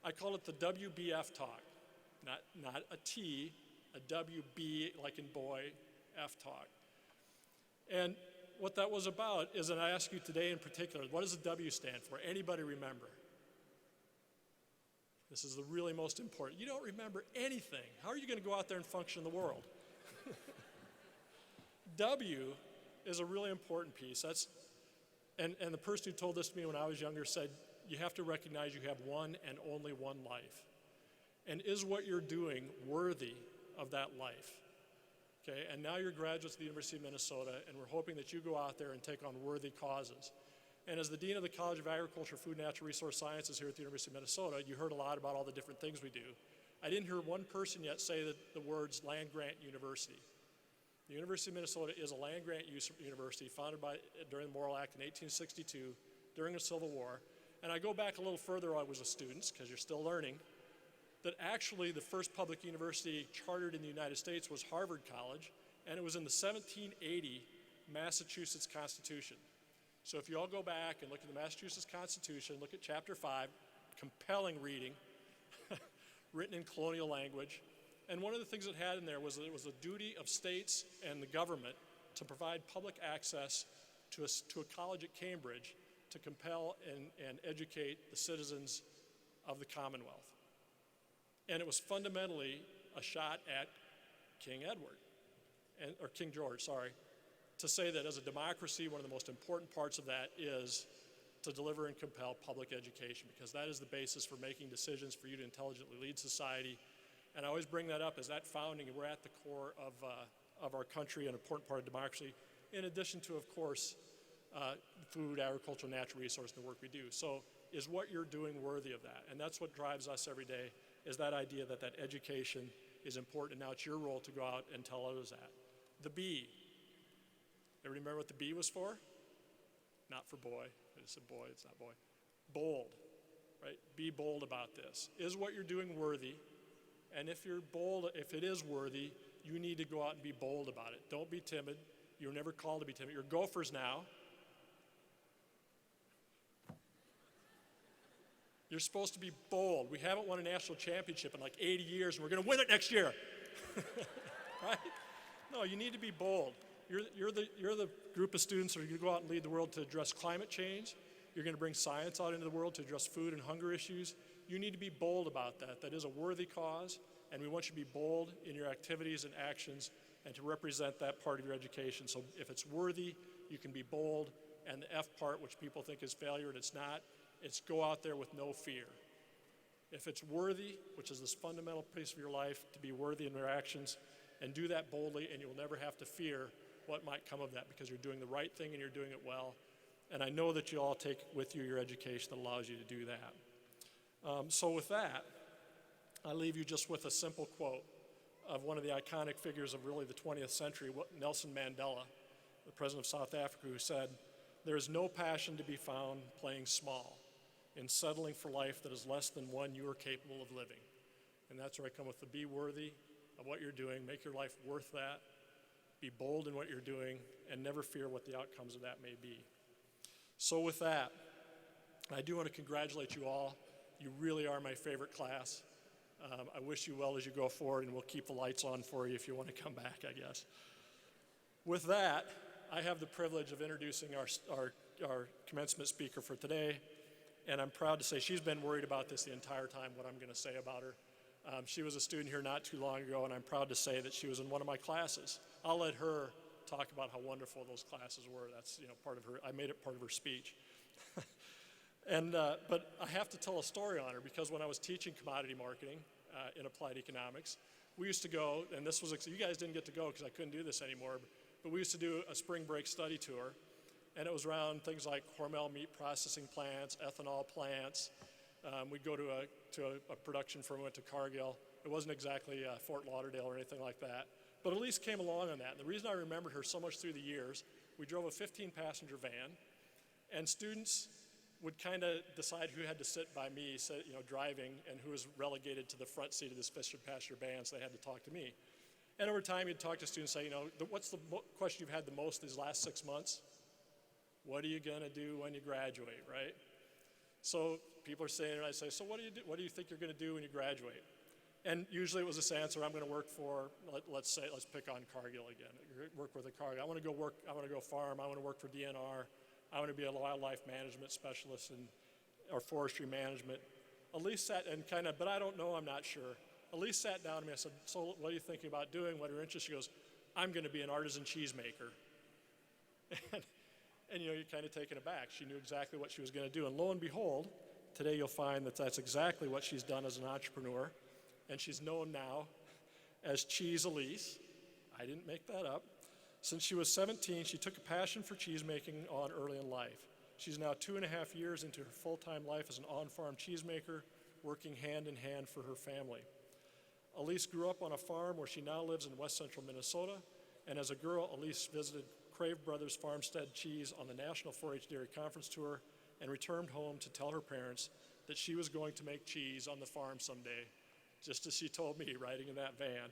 I call it the WBF talk. Not a T, a WB like in boy, F talk. And what that was about is, and I ask you today in particular, what does the W stand for? Anybody remember? This is the really most important. You don't remember anything. How are you going to go out there and function in the world? W is a really important piece. And the person who told this to me when I was younger said, you have to recognize you have one and only one life. And is what you're doing worthy of that life? Okay, and now you're graduates of the University of Minnesota, and we're hoping that you go out there and take on worthy causes. And as the Dean of the College of Agriculture, Food, and Natural Resource Sciences here at the University of Minnesota, you heard a lot about all the different things we do. I didn't hear one person yet say that the words land-grant university. The University of Minnesota is a land-grant university founded during the Morrill Act in 1862, during the Civil War. And I go back a little further when I was a student, because you're still learning, that actually the first public university chartered in the United States was Harvard College, and it was in the 1780 Massachusetts Constitution. So if you all go back and look at the Massachusetts Constitution, look at Chapter 5, compelling reading, written in colonial language. And one of the things it had in there was that it was the duty of states and the government to provide public access to a college at Cambridge to compel and educate the citizens of the Commonwealth. And it was fundamentally a shot at King Edward, or King George, sorry, to say that as a democracy, one of the most important parts of that is to deliver and compel public education, because that is the basis for making decisions for you to intelligently lead society. And I always bring that up as that founding, and we're at the core of our country, an important part of democracy, in addition to, of course, food, agriculture, natural resource, and the work we do. So is what you're doing worthy of that? And that's what drives us every day, is that idea that education is important, and now it's your role to go out and tell others that. The B. Everybody remember what the B was for? Not for boy. I just said boy, it's not boy. Bold, right? Be bold about this. Is what you're doing worthy? And if you're bold, if it is worthy, you need to go out and be bold about it. Don't be timid. You're never called to be timid. You're Gophers now. You're supposed to be bold. We haven't won a national championship in like 80 years, and we're going to win it next year. Right? No, you need to be bold. You're the group of students that are going to go out and lead the world to address climate change. You're going to bring science out into the world to address food and hunger issues. You need to be bold about that. That is a worthy cause, and we want you to be bold in your activities and actions and to represent that part of your education. So if it's worthy, you can be bold, and the F part, which people think is failure and it's not, it's go out there with no fear. If it's worthy, which is this fundamental piece of your life, to be worthy in your actions, and do that boldly, and you'll never have to fear what might come of that, because you're doing the right thing and you're doing it well. And I know that you all take with you your education that allows you to do that. So with that, I leave you just with a simple quote of one of the iconic figures of really the 20th century, Nelson Mandela, the president of South Africa, who said, "There is no passion to be found playing small, in settling for life that is less than one you are capable of living." And that's where I come with the be worthy of what you're doing, make your life worth that, be bold in what you're doing, and never fear what the outcomes of that may be. So with that, I do want to congratulate you all. You really are my favorite class. I wish you well as you go forward, and we'll keep the lights on for you if you want to come back, I guess. With that, I have the privilege of introducing our commencement speaker for today, and I'm proud to say she's been worried about this the entire time, what I'm going to say about her. She was a student here not too long ago, and I'm proud to say that she was in one of my classes. I'll let her talk about how wonderful those classes were. That's part of her. I made it part of her speech. But I have to tell a story on her, because when I was teaching commodity marketing in applied economics, we used to go, and this was, you guys didn't get to go because I couldn't do this anymore, but we used to do a spring break study tour, and it was around things like Hormel meat processing plants, ethanol plants. We'd go to a production firm, went to Cargill. It wasn't exactly Fort Lauderdale or anything like that, but Elise came along on that. And the reason I remembered her so much through the years, we drove a 15-passenger van, and students would kind of decide who had to sit by me, driving, and who was relegated to the front seat of this 15-passenger van, so they had to talk to me. And over time, you'd talk to students, say, what's the question you've had the most these last 6 months? What are you going to do when you graduate, right? So people are saying, and I say, so what do you think you're going to do when you graduate? And usually it was this answer, I'm going to work for, let's pick on Cargill again. Work with a Cargill. I want to go farm. I want to work for DNR. I want to be a wildlife management specialist or forestry management. Elise sat and but I don't know, I'm not sure. Elise sat down to me, I said, so what are you thinking about doing? What are your interests? She goes, I'm going to be an artisan cheesemaker. And you're kind of taken aback. She knew exactly what she was going to do. And lo and behold, today you'll find that that's exactly what she's done as an entrepreneur. And she's known now as Cheese Elise. I didn't make that up. Since she was 17, she took a passion for cheesemaking on early in life. She's now 2.5 years into her full-time life as an on-farm cheesemaker, working hand in hand for her family. Elise grew up on a farm where she now lives in west central Minnesota, and as a girl, Elise visited Crave Brothers Farmstead Cheese on the National 4-H Dairy Conference Tour and returned home to tell her parents that she was going to make cheese on the farm someday, just as she told me riding in that van.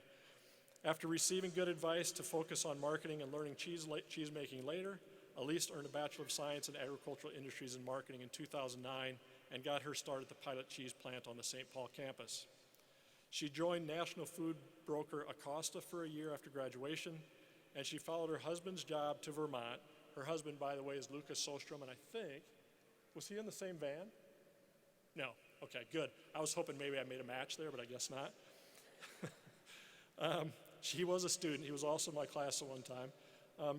After receiving good advice to focus on marketing and learning cheese making later, Elise earned a Bachelor of Science in Agricultural Industries and Marketing in 2009 and got her start at the pilot cheese plant on the St. Paul campus. She joined national food broker Acosta for a year after graduation, and she followed her husband's job to Vermont. Her husband, by the way, is Lucas Sostrom, and I think, was he in the same van? No, okay, good. I was hoping maybe I made a match there, but I guess not. He was a student. He was also in my class at one time.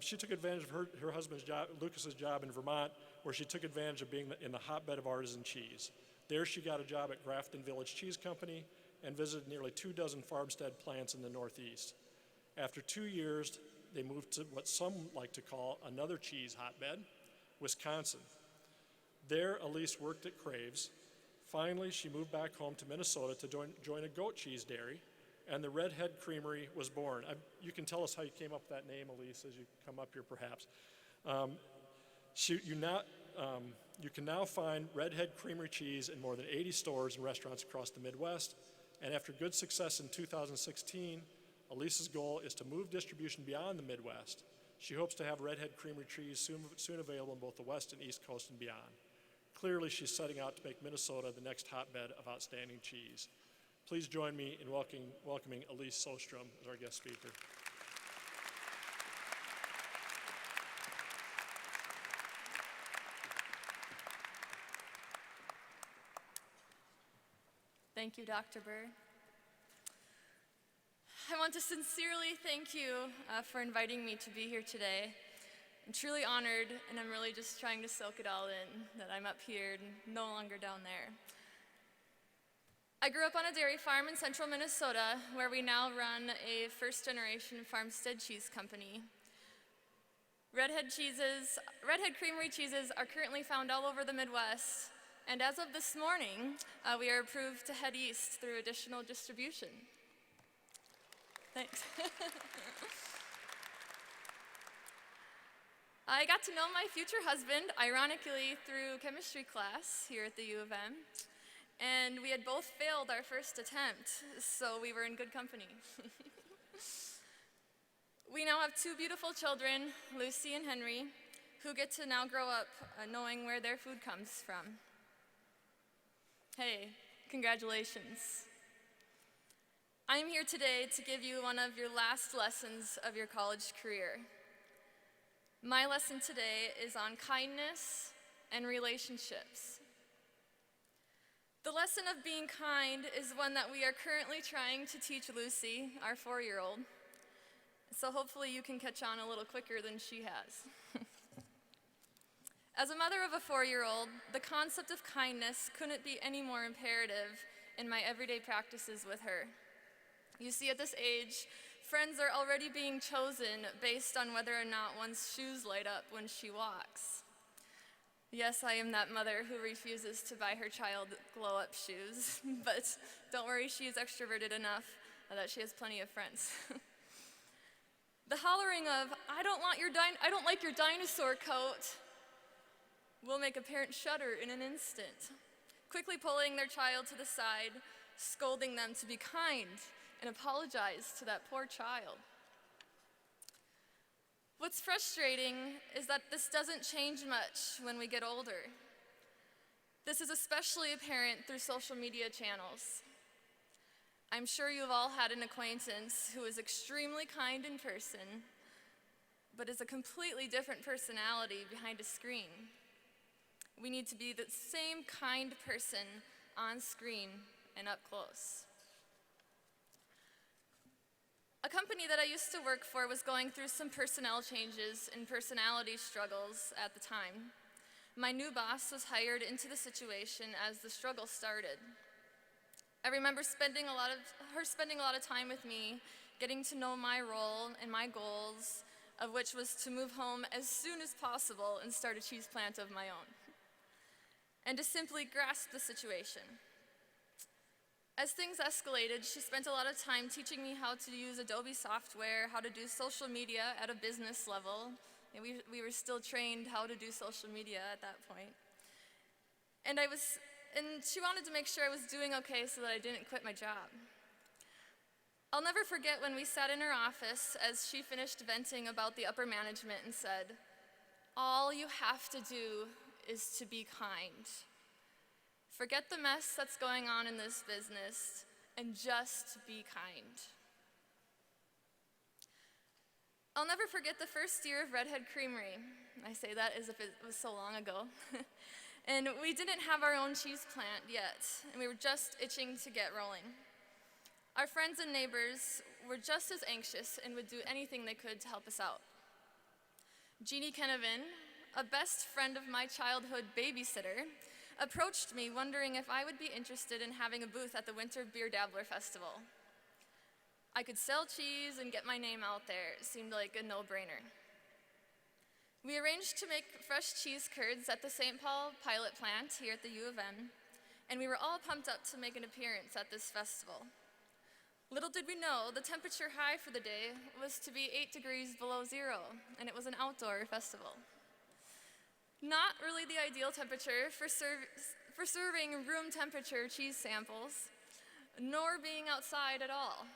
She took advantage of her husband's job, Lucas's job in Vermont, where she took advantage of being in the hotbed of artisan cheese. There she got a job at Grafton Village Cheese Company and visited nearly 24 farmstead plants in the Northeast. After 2 years, they moved to what some like to call another cheese hotbed, Wisconsin. There, Elise worked at Crave's. Finally, she moved back home to Minnesota to join a goat cheese dairy, and the Redhead Creamery was born. You can tell us how you came up with that name, Elise, as you come up here, perhaps. You can now find Redhead Creamery cheese in more than 80 stores and restaurants across the Midwest, and after good success in 2016, Elise's goal is to move distribution beyond the Midwest. She hopes to have Redhead Creamery cheese soon available in both the West and East Coast and beyond. Clearly, she's setting out to make Minnesota the next hotbed of outstanding cheese. Please join me in welcoming Elise Sostrom as our guest speaker. Thank you, Dr. Burr. I want to sincerely thank you for inviting me to be here today. I'm truly honored, and I'm really just trying to soak it all in, that I'm up here and no longer down there. I grew up on a dairy farm in central Minnesota, where we now run a first-generation farmstead cheese company. Redhead Creamery cheeses are currently found all over the Midwest, and as of this morning, we are approved to head east through additional distribution. Thanks. I got to know my future husband, ironically, through chemistry class here at the U of M. And we had both failed our first attempt, so we were in good company. We now have two beautiful children, Lucy and Henry, who get to now grow up knowing where their food comes from. Hey, congratulations. I'm here today to give you one of your last lessons of your college career. My lesson today is on kindness and relationships. The lesson of being kind is one that we are currently trying to teach Lucy, our 4-year-old. So hopefully you can catch on a little quicker than she has. As a mother of a 4-year-old, the concept of kindness couldn't be any more imperative in my everyday practices with her. You see, at this age, friends are already being chosen based on whether or not one's shoes light up when she walks. Yes, I am that mother who refuses to buy her child glow-up shoes, but don't worry, she is extroverted enough that she has plenty of friends. The hollering of, I don't like your dinosaur coat, will make a parent shudder in an instant, quickly pulling their child to the side, scolding them to be kind and apologize to that poor child. What's frustrating is that this doesn't change much when we get older. This is especially apparent through social media channels. I'm sure you've all had an acquaintance who is extremely kind in person, but is a completely different personality behind a screen. We need to be the same kind person on screen and up close. A company that I used to work for was going through some personnel changes and personality struggles at the time. My new boss was hired into the situation as the struggle started. I remember spending a lot of time with me, getting to know my role and my goals, of which was to move home as soon as possible and start a cheese plant of my own, and to simply grasp the situation. As things escalated, she spent a lot of time teaching me how to use Adobe software, how to do social media at a business level. And we were still trained how to do social media at that point. And she wanted to make sure I was doing okay so that I didn't quit my job. I'll never forget when we sat in her office as she finished venting about the upper management and said, "All you have to do is to be kind. Forget the mess that's going on in this business and just be kind." I'll never forget the first year of Redhead Creamery. I say that as if it was so long ago. And we didn't have our own cheese plant yet, and we were just itching to get rolling. Our friends and neighbors were just as anxious and would do anything they could to help us out. Jeannie Kenevin, a best friend of my childhood babysitter, approached me wondering if I would be interested in having a booth at the Winter Beer Dabbler Festival. I could sell cheese and get my name out there. It seemed like a no-brainer. We arranged to make fresh cheese curds at the St. Paul pilot plant here at the U of M, and we were all pumped up to make an appearance at this festival. Little did we know, the temperature high for the day was to be 8 degrees below zero, and it was an outdoor festival. Not really the ideal temperature for serving room temperature cheese samples, nor being outside at all.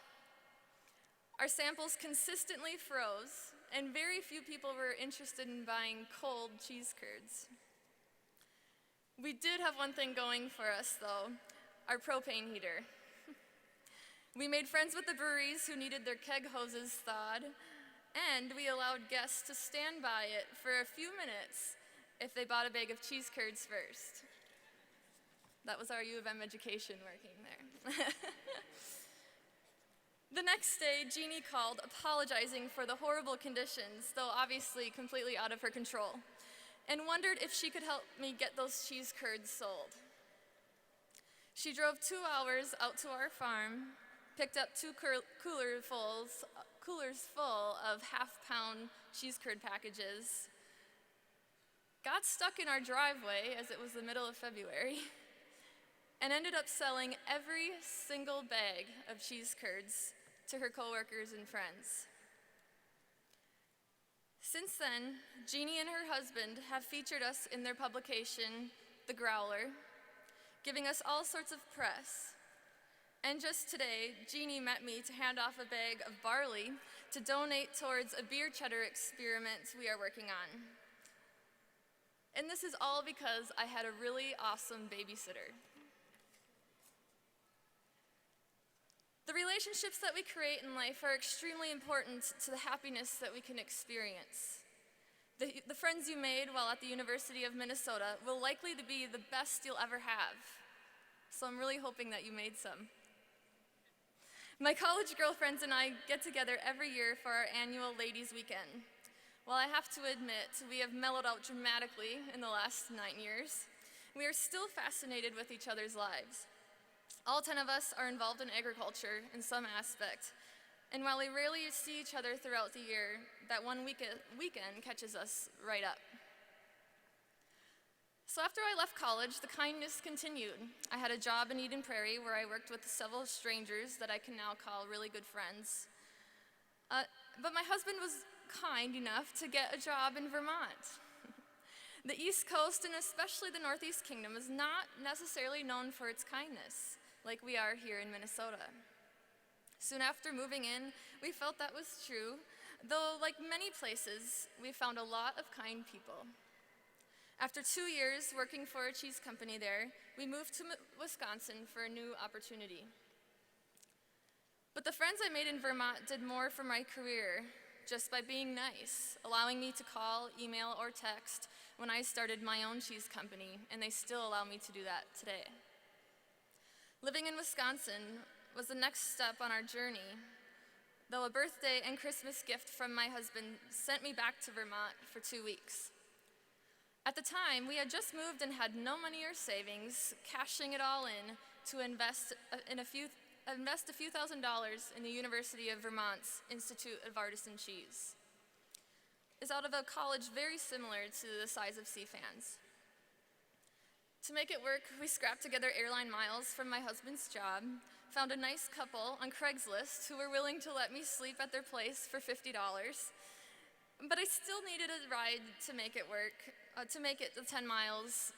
Our samples consistently froze, and very few people were interested in buying cold cheese curds. We did have one thing going for us, though, our propane heater. We made friends with the breweries who needed their keg hoses thawed, and we allowed guests to stand by it for a few minutes if they bought a bag of cheese curds first. That was our U of M education working there. The next day, Jeannie called, apologizing for the horrible conditions, though obviously completely out of her control, and wondered if she could help me get those cheese curds sold. She drove 2 hours out to our farm, picked up 2 coolers full of half-pound cheese curd packages, got stuck in our driveway as it was the middle of February, and ended up selling every single bag of cheese curds to her coworkers and friends. Since then, Jeannie and her husband have featured us in their publication, The Growler, giving us all sorts of press. And just today, Jeannie met me to hand off a bag of barley to donate towards a beer cheddar experiment we are working on. And this is all because I had a really awesome babysitter. The relationships that we create in life are extremely important to the happiness that we can experience. The friends you made while at the University of Minnesota will likely to be the best you'll ever have. So I'm really hoping that you made some. My college girlfriends and I get together every year for our annual Ladies' Weekend. While I have to admit we have mellowed out dramatically in the last 9 years, we are still fascinated with each other's lives. All 10 of us are involved in agriculture in some aspect, and while we rarely see each other throughout the year, that one weekend catches us right up. So after I left college, the kindness continued. I had a job in Eden Prairie where I worked with several strangers that I can now call really good friends. But my husband was kind enough to get a job in Vermont. The East Coast, and especially the Northeast Kingdom, is not necessarily known for its kindness, like we are here in Minnesota. Soon after moving in, we felt that was true, though like many places, we found a lot of kind people. After 2 years working for a cheese company there, we moved to Wisconsin for a new opportunity. But the friends I made in Vermont did more for my career just by being nice, allowing me to call, email, or text when I started my own cheese company, and they still allow me to do that today. Living in Wisconsin was the next step on our journey, though a birthday and Christmas gift from my husband sent me back to Vermont for 2 weeks. At the time, we had just moved and had no money or savings, cashing it all in to invest a few $1,000 in the University of Vermont's Institute of Artisan Cheese. It's out of a college very similar to the size of CFANS. To make it work, we scrapped together airline miles from my husband's job, found a nice couple on Craigslist who were willing to let me sleep at their place for $50, but I still needed a ride to make it work, to make it the 10 miles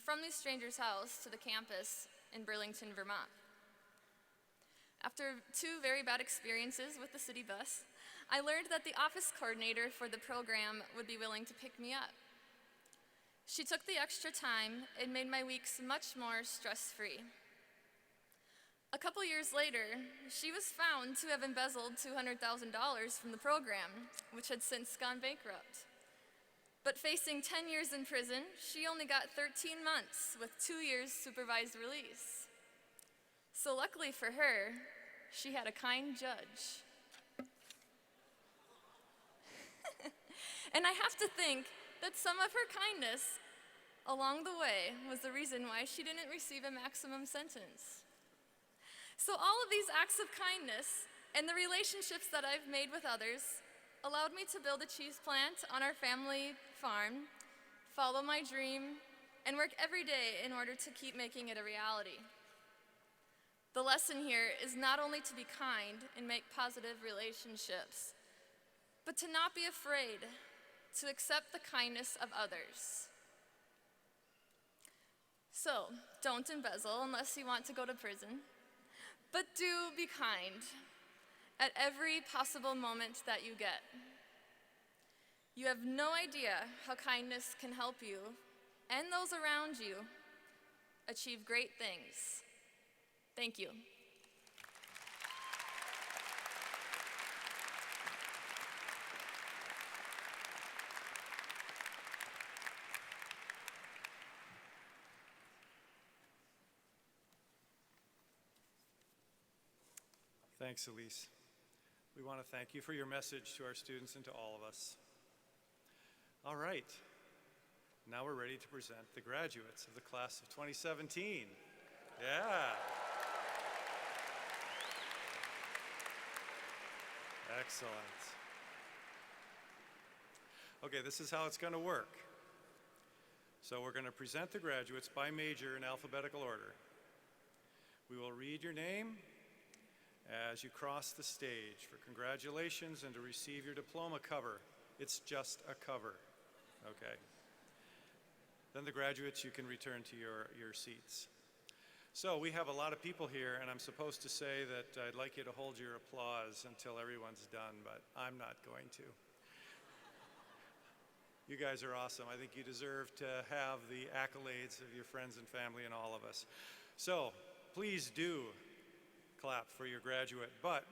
from these strangers' house to the campus in Burlington, Vermont. After 2 very bad experiences with the city bus, I learned that the office coordinator for the program would be willing to pick me up. She took the extra time and made my weeks much more stress-free. A couple years later, she was found to have embezzled $200,000 from the program, which had since gone bankrupt. But facing 10 years in prison, she only got 13 months with 2 years supervised release. So luckily for her, she had a kind judge. And I have to think that some of her kindness along the way was the reason why she didn't receive a maximum sentence. So all of these acts of kindness and the relationships that I've made with others allowed me to build a cheese plant on our family farm, follow my dream, and work every day in order to keep making it a reality. The lesson here is not only to be kind and make positive relationships, but to not be afraid to accept the kindness of others. So, don't embezzle unless you want to go to prison, but do be kind at every possible moment that you get. You have no idea how kindness can help you and those around you achieve great things. Thank you. Thanks, Elise. We want to thank you for your message to our students and to all of us. All right, now we're ready to present the graduates of the class of 2017. Yeah. Excellent. Okay, this is how it's going to work. So we're going to present the graduates by major in alphabetical order. We will read your name, as you cross the stage for congratulations and to receive your diploma cover. It's just a cover, okay? Then the graduates, you can return to your seats. So we have a lot of people here, and I'm supposed to say that I'd like you to hold your applause until everyone's done, but I'm not going to. You guys are awesome. I think you deserve to have the accolades of your friends and family and all of us. So please do clap for your graduate, but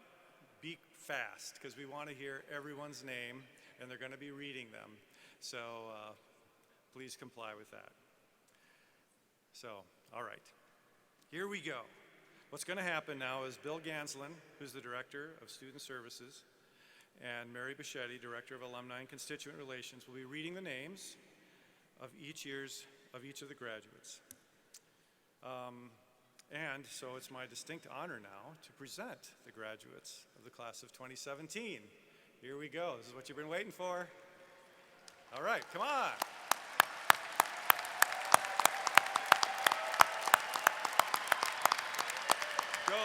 be fast, because we want to hear everyone's name, and they're going to be reading them. So please comply with that. So, all right. Here we go. What's going to happen now is Bill Ganslin, who's the Director of Student Services, and Mary Bichetti, Director of Alumni and Constituent Relations, will be reading the names of each of the graduates. And so it's my distinct honor now to present the graduates of the class of 2017. Here we go. This is what you've been waiting for. All right, come on. Go.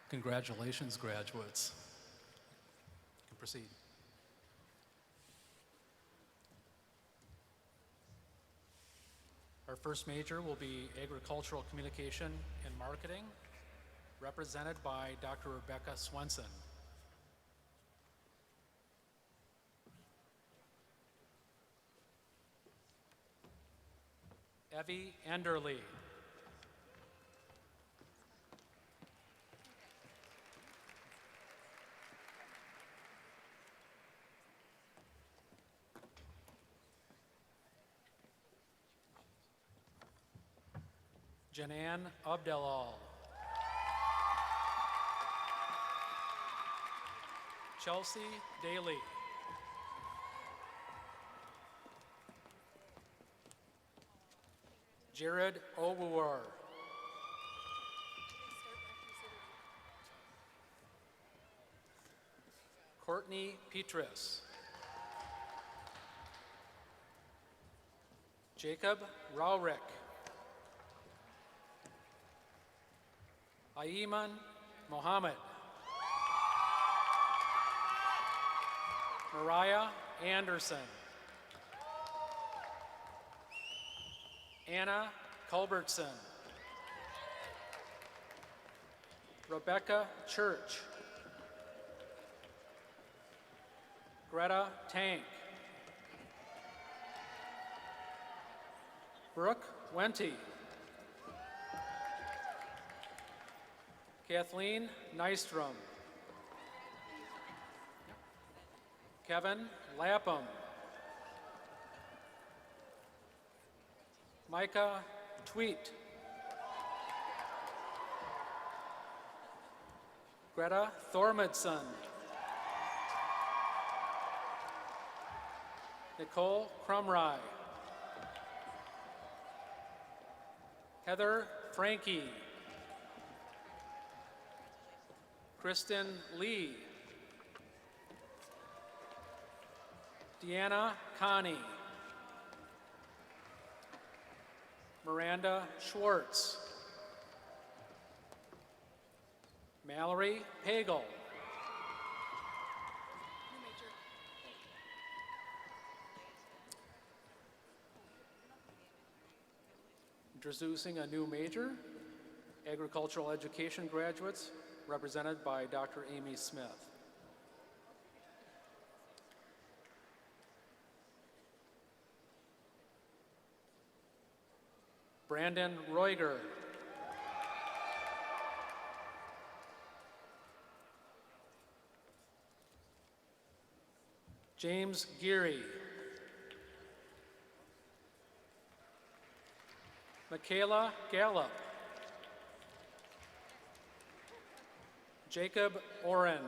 Congratulations, graduates. You can proceed. Our first major will be Agricultural Communication and Marketing, represented by Dr. Rebecca Swenson. Evie Enderly. Janan Abdelal. Chelsea Daly. Jared Owuwar. Courtney Petrus. Jacob Raurick. Ayman Mohammed. Mariah Anderson. Anna Culbertson. Rebecca Church. Greta Tank. Brooke Wente. Kathleen Nystrom. Kevin Lapham. Micah Tweet. Greta Thormodson. Nicole Crumry. Heather Frankie. Kristen Lee. Deanna Connie. Miranda Schwartz. Mallory Pagel. Introducing a new major, agricultural education graduates, represented by Dr. Amy Smith. Brandon Roiger. James Geary. Michaela Gallup. Jacob Oren.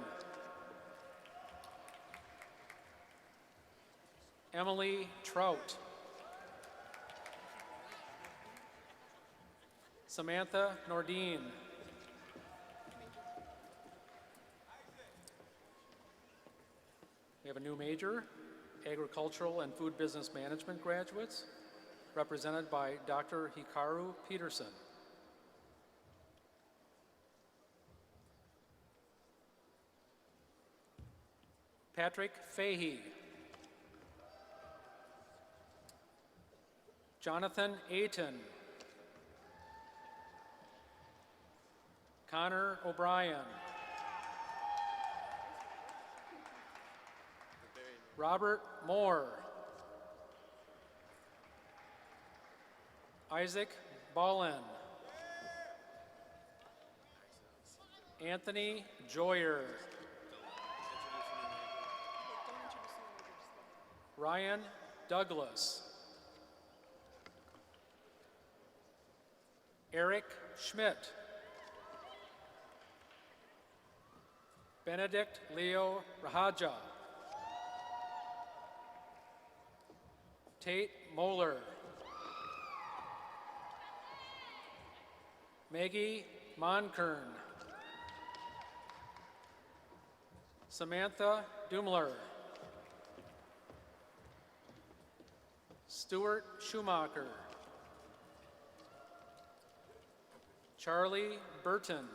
Emily Trout. Samantha Nordine. We have a new major, agricultural and food business management graduates, represented by Dr. Hikaru Peterson. Patrick Fahey. Jonathan Ayton. Connor O'Brien. Robert Moore. Isaac Ballin. Anthony Joyer. Ryan Douglas. Eric Schmidt. Benedict Leo Rahaja. Tate Moeller. Maggie Monkern. Samantha Dumler. Stuart Schumacher. Charlie Burton.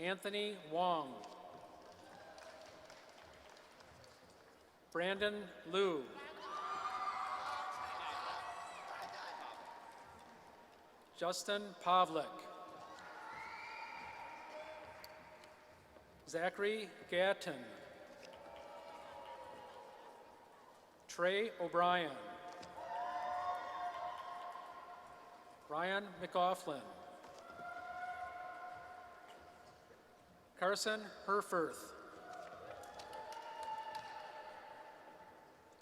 Anthony Wong. Brandon Liu. Justin Pavlik. Zachary Gatton. Trey O'Brien. Ryan McLaughlin. Carson Herfurth.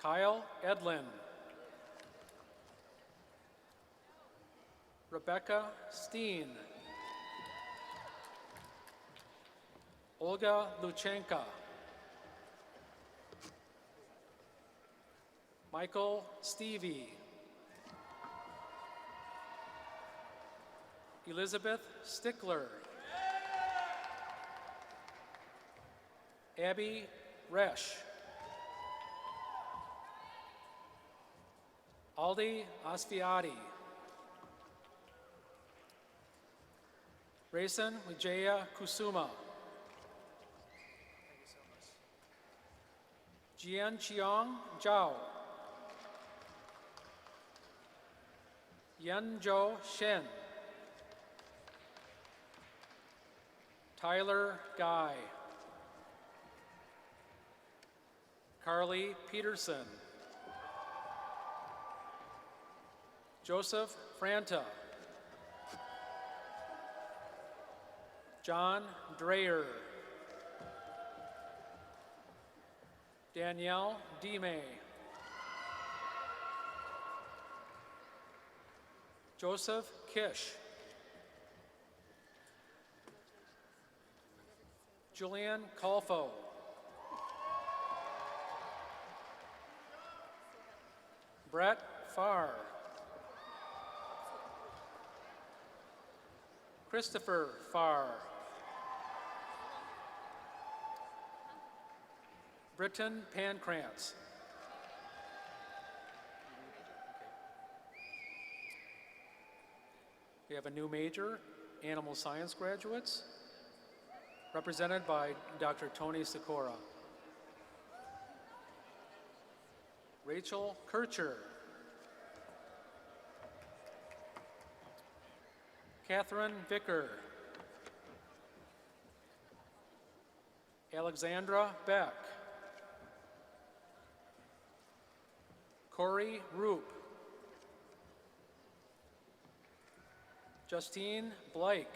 Kyle Edlin. Rebecca Steen. Olga Luchenka. Michael Stevie. Elizabeth Stickler. Abby Resch. Aldi Asfiati. Rayson Wijaya Kusuma. Jian Chiang Zhao. Yanzhou Shen. Tyler Guy. Carly Peterson. Joseph Franta. John Dreyer. Danielle Dime. Joseph Kish. Julian Colfo. Brett Farr. Christopher Farr. Britton Pancrantz. We have a new major, animal science graduates, represented by Dr. Tony Sikora. Rachel Kircher. Catherine Vicker. Alexandra Beck. Corey Roop. Justine Blake.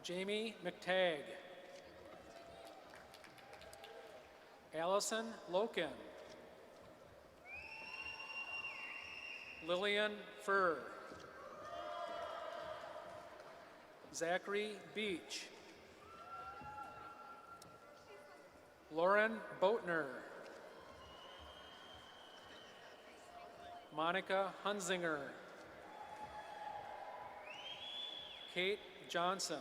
Jamie McTagg. Allison Loken. Lillian Furr. Zachary Beach. Lauren Boatner. Monica Hunzinger. Kate Johnson.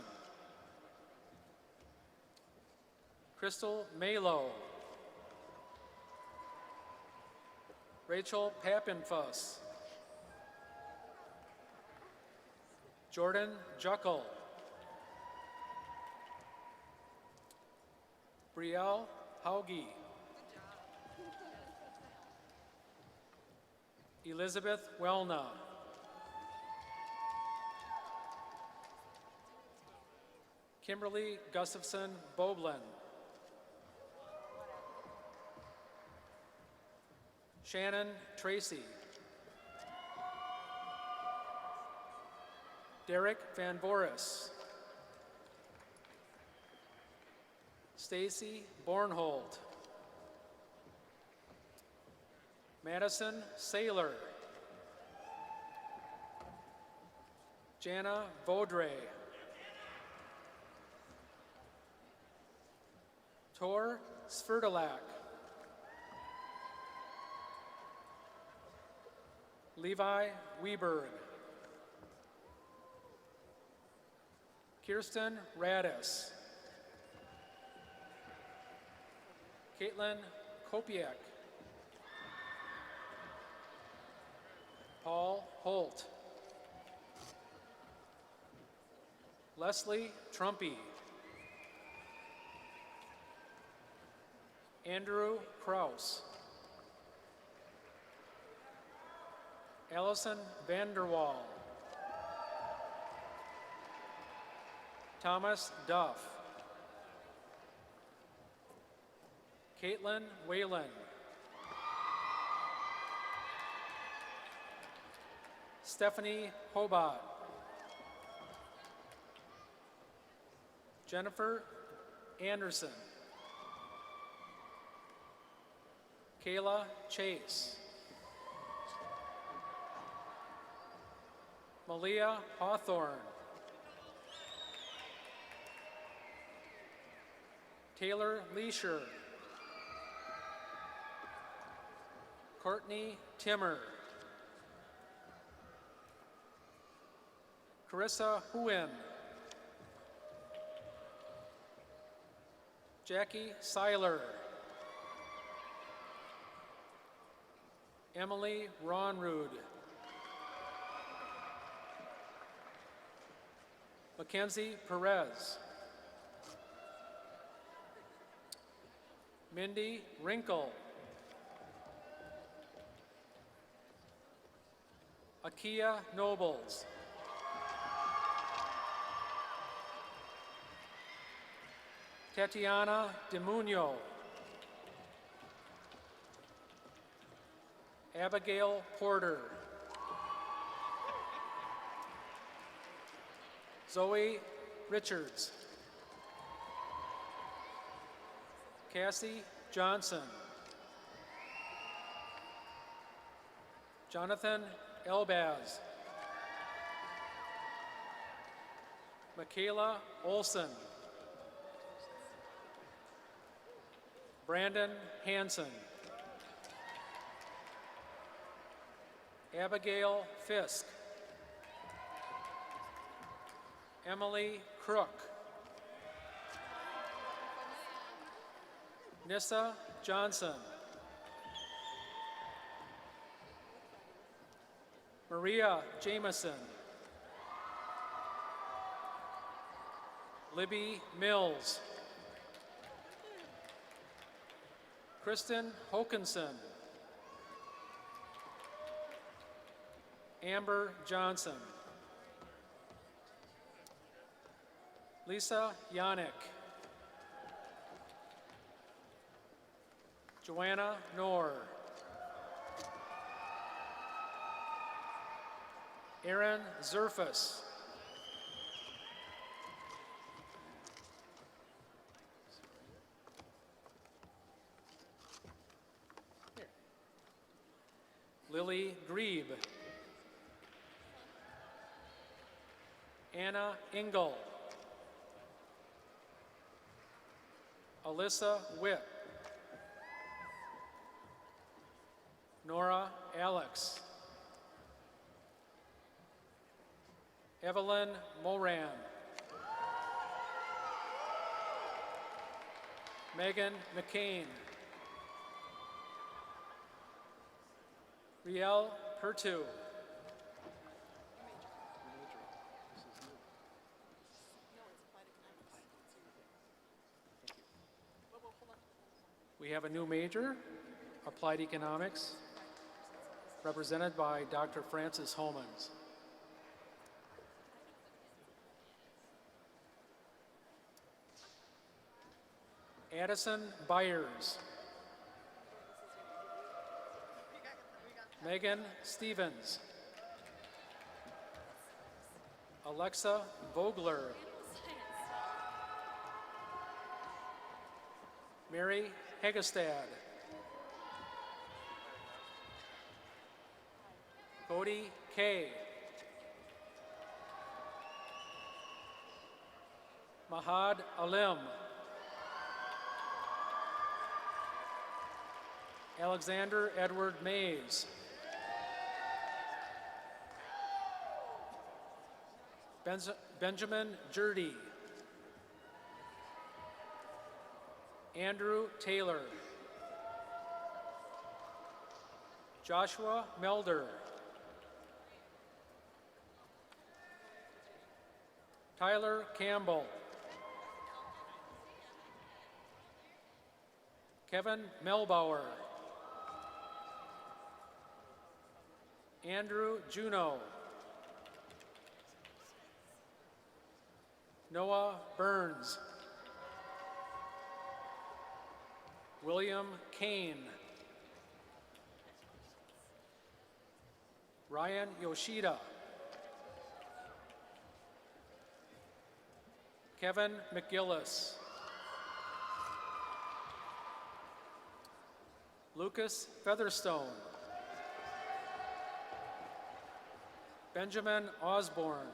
Crystal Malo. Rachel Pappenfuss. Jordan Juckel. Brielle Hauge. Elizabeth Wellna. Kimberly Gustafson Boblin. Shannon Tracy. Derek Van Voris. Stacy Bornhold. Madison Saylor. Jana Vaudre. Tor Sverdalak. Levi Weberg. Kirsten Radis. Caitlin Kopiak. Paul Holt. Leslie Trumpy. Andrew Kraus. Allison Vanderwall. Thomas Duff. Caitlin Whalen. Stephanie Hobart. Jennifer Anderson. Kayla Chase. Malia Hawthorne. Taylor Leisure. Courtney Timmer. Carissa Huen. Jackie Seiler. Emily Ronrud. Mackenzie Perez. Mindy Wrinkle. Akia Nobles. Tatiana DeMuno. Abigail Porter. Zoe Richards. Cassie Johnson. Jonathan Elbaz. Michaela Olson. Brandon Hanson. Abigail Fisk. Emily Crook. Nissa Johnson. Maria Jameson. Libby Mills. Kristen Hokinson. Amber Johnson. Lisa Yannick. Joanna Knorr. Aaron Zerfus. Lily Grebe. Anna Engel. Alyssa Whip. Nora Alex. Evelyn Moran. Megan McCain. Riel Pertu. We have a new major, Applied Economics, represented by Dr. Francis Homans. Addison Byers. Megan Stevens. Alexa Vogler. Mary Hegestad. Cody Kay. Mahad Alim. Alexander Edward Mays. Benjamin Jurdy. Andrew Taylor. Joshua Melder. Tyler Campbell. Kevin Melbauer. Andrew Juno. Noah Burns. William Kane. Ryan Yoshida. Kevin McGillis. Lucas Featherstone. Benjamin Osborne.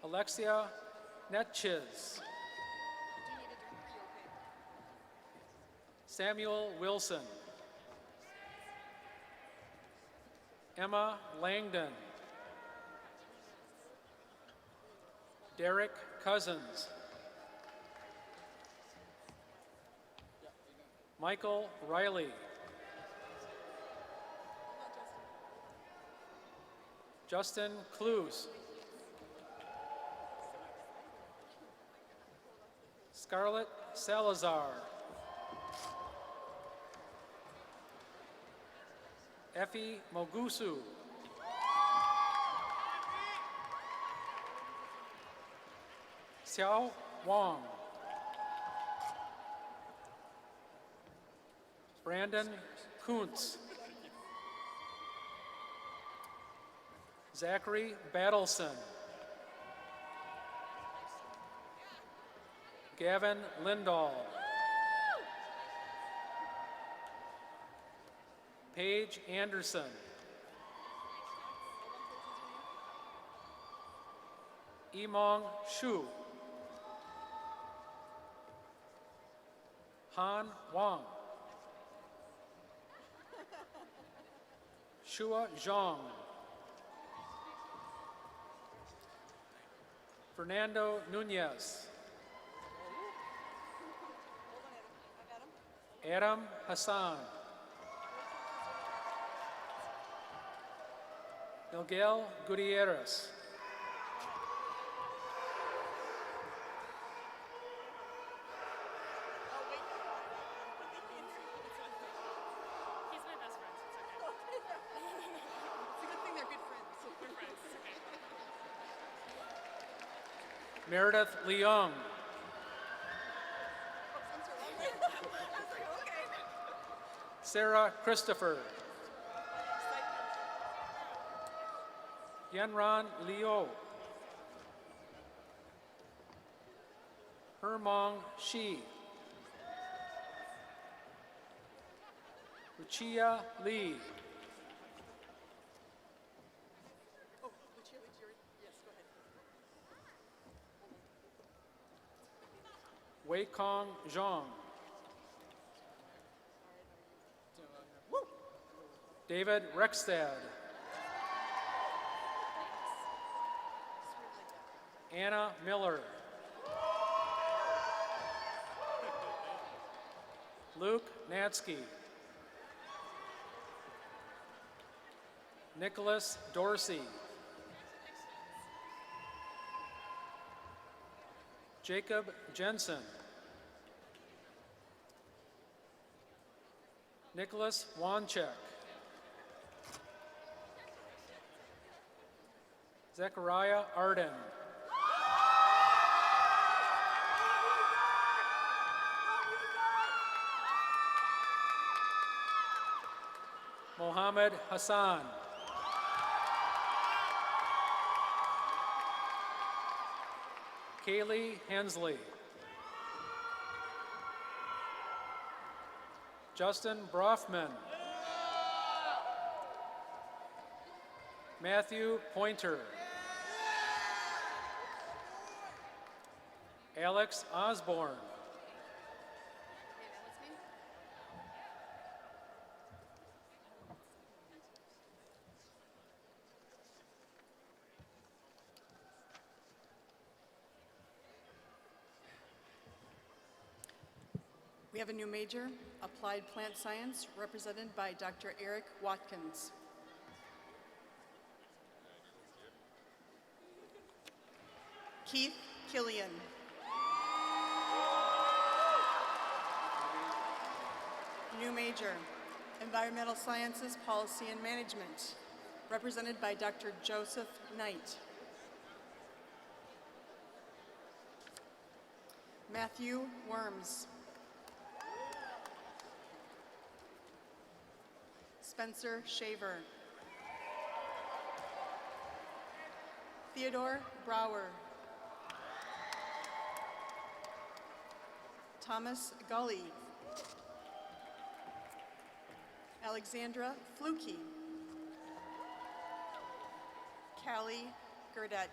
Alexia Netchiz. Samuel Wilson. Emma Langdon. Derek Cousins. Michael Riley. Justin Clues. Scarlett Salazar. Effie Mogusu. Xiao Wang. Brandon Kuntz. Zachary Battleson. Gavin Lindahl. Paige Anderson. Imong Shu. Han Wang. Shua Zhang. Fernando Nunez. Adam Hassan. Miguel Gutierrez. He's my best friend, so it's okay. It's a good thing they're good friends. We're friends, it's okay. Meredith Leung. Sarah Christopher. Yanran Liu. Hermong Shi. Lucia Lee. Oh, Lucia, yes, go ahead. Wei Kong Zhang. David Rexstad. Anna Miller. Luke Natsky. Nicholas Dorsey. Jacob Jensen. Nicholas Wanchek. Zechariah Arden. Mohammed Hassan. Kaylee Hensley. Justin Brofman. Matthew Pointer. Alex Osborne. We have a new major, Applied Plant Science, represented by Dr. Eric Watkins. Keith Killian. New major, Environmental Sciences, Policy and Management, represented by Dr. Joseph Knight. Matthew Worms. Spencer Shaver. Theodore Brower. Thomas Gully. Alexandra Fluke. Callie Gurdett.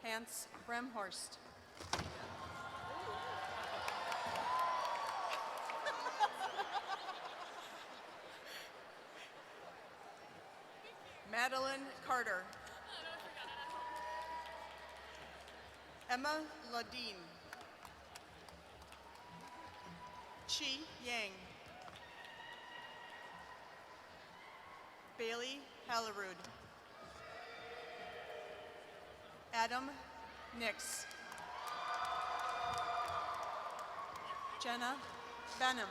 Hans Bremhorst. Madeline Carter. Emma Ladine. Chi Yang. Bailey Hallerud. Adam Nix. Jenna Benham.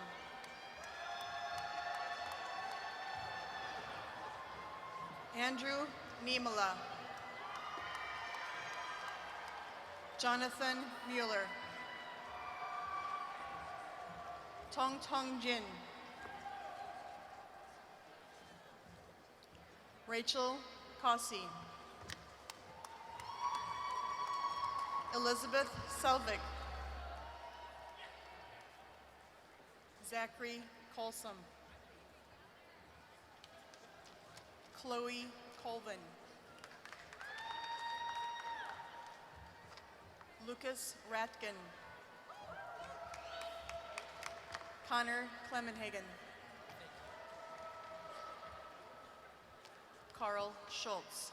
Andrew Niemela. Jonathan Mueller. Tong Tong Jin. Rachel Cossey. Elizabeth Selvig. Zachary Colsom. Chloe Colvin. Lucas Ratkin. Connor Clemenhagen. Carl Schultz.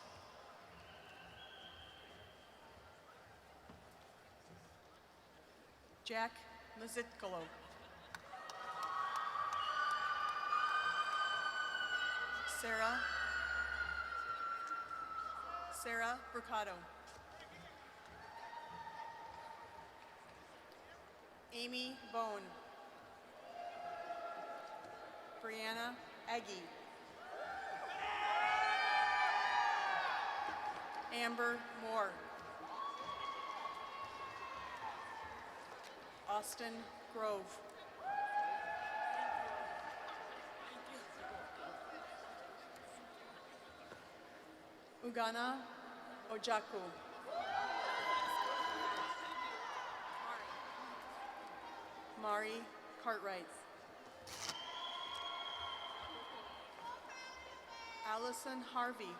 Jack Mazitkolo. Sarah Mercado. Amy Bone. Brianna Aggie. Amber Moore. Austin Grove. Ugana Ojaku. Mari Cartwright. Allison Harvey.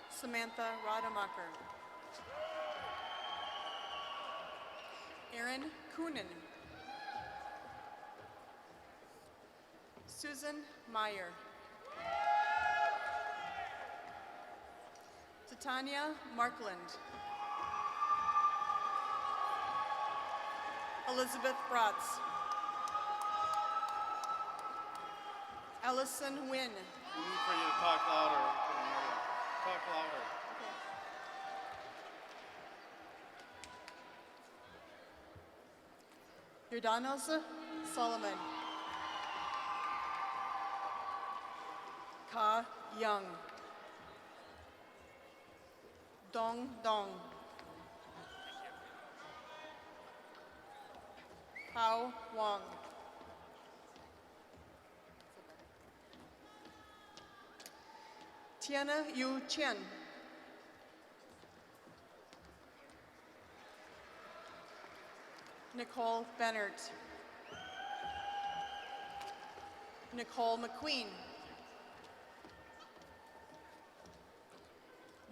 Samantha Rademacher. Aaron Koonin. Susan Meyer. Titania Markland. Elizabeth Bratz. Allison Wynn. We need for you to talk louder. We couldn't hear you. Talk louder. Jordanos Solomon. Ka Young. Dong Dong. Hao Wang. Tiana Yu Chen. Nicole Bennert. Nicole McQueen.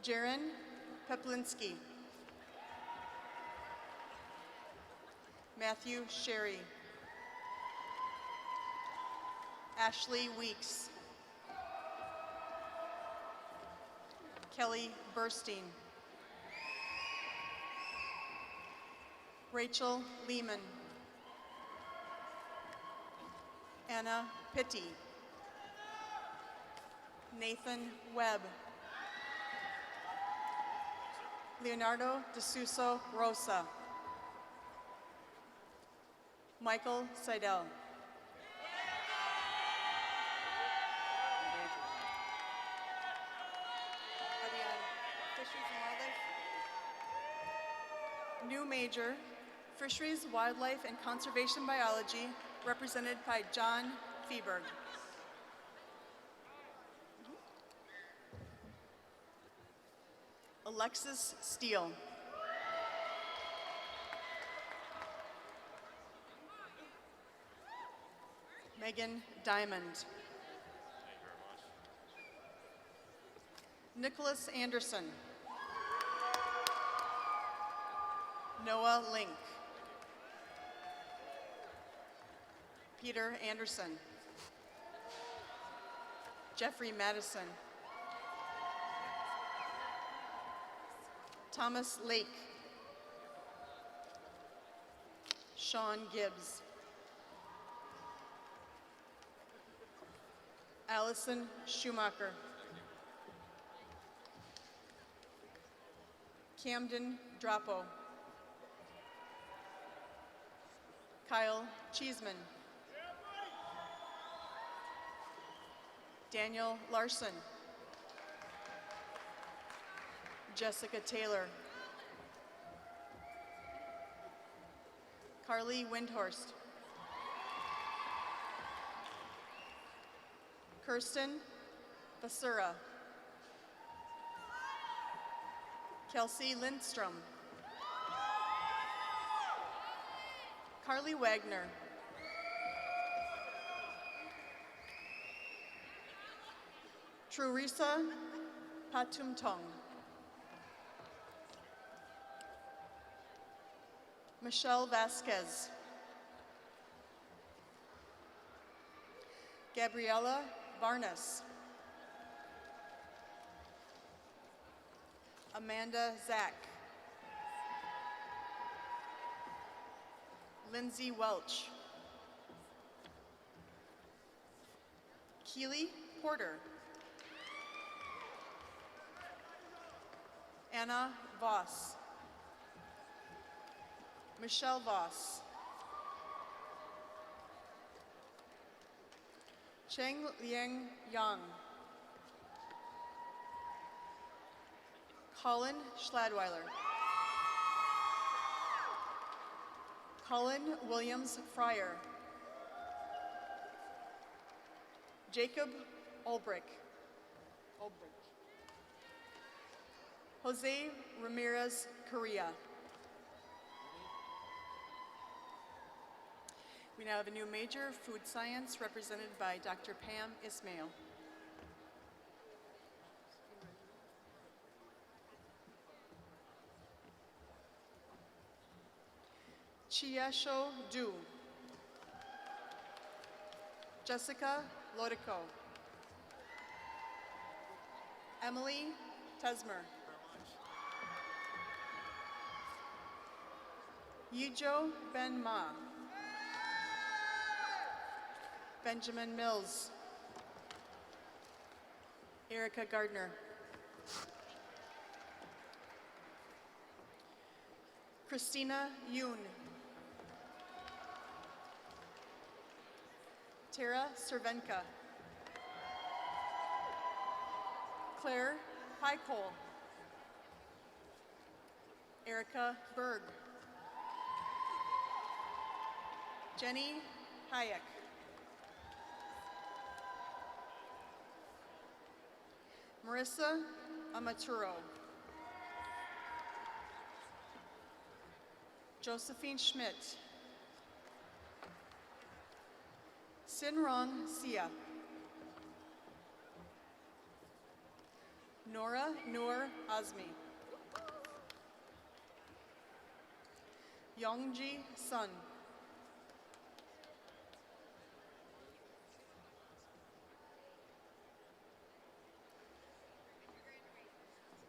Jaron Peplinski. Matthew Sherry. Ashley Weeks. Kelly Burstein. Rachel Lehman. Anna Pitti. Nathan Webb. Leonardo D'Souza Rosa. Michael Seidel. Are we on Fisheries and Wildlife? New major, Fisheries, Wildlife, and Conservation Biology, represented by John Feeberg. Alexis Steele. Megan Diamond. Nicholas Anderson. Noah Link. Peter Anderson. Jeffrey Madison. Thomas Lake. Sean Gibbs. Allison Schumacher. Camden Drapo. Kyle Cheeseman. Daniel Larson. Jessica Taylor. Carly Windhorst. Kirsten Basura. Kelsey Lindstrom. Carly Wagner. Trurisa Patumtong. Michelle Vasquez. Gabriela Varnas. Amanda Zack. Lindsay Welch. Keely Porter. Anna Voss. Michelle Voss. Cheng Liang Yang. Colin Schladweiler. Colin Williams Fryer. Jacob Ulbrich. Jose Ramirez Correa. We now have a new major, food science, represented by Dr. Pam Ismail. Chiesho Du. Jessica Lodico. Emily Tesmer. Yijo Ben Ma. Benjamin Mills. Erica Gardner. Christina Yoon. Tara Cervenka. Claire Highcole. Erica Berg. Jenny Hayek. Marissa Amaturo. Josephine Schmidt. Sinrong Sia. Nora Noor Azmi. Yongji Sun.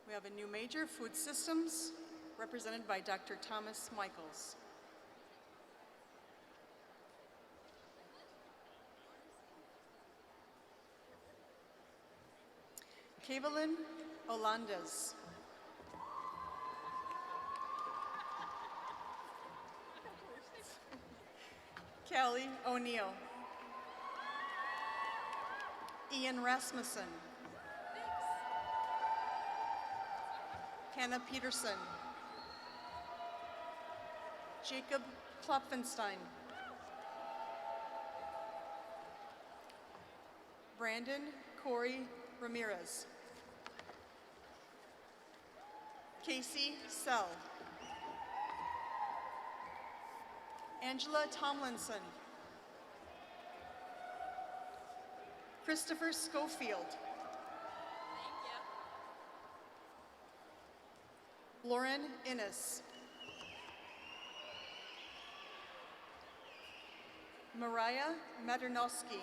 We have a new major, Food Systems, represented by Dr. Thomas Michaels. Kavelin Olandes. Callie O'Neill. Ian Rasmussen. Hannah Peterson. Jacob Klopfenstein. Brandon Corey Ramirez. Casey Sell. Angela Tomlinson. Christopher Schofield. Lauren Innes. Mariah Maternowski.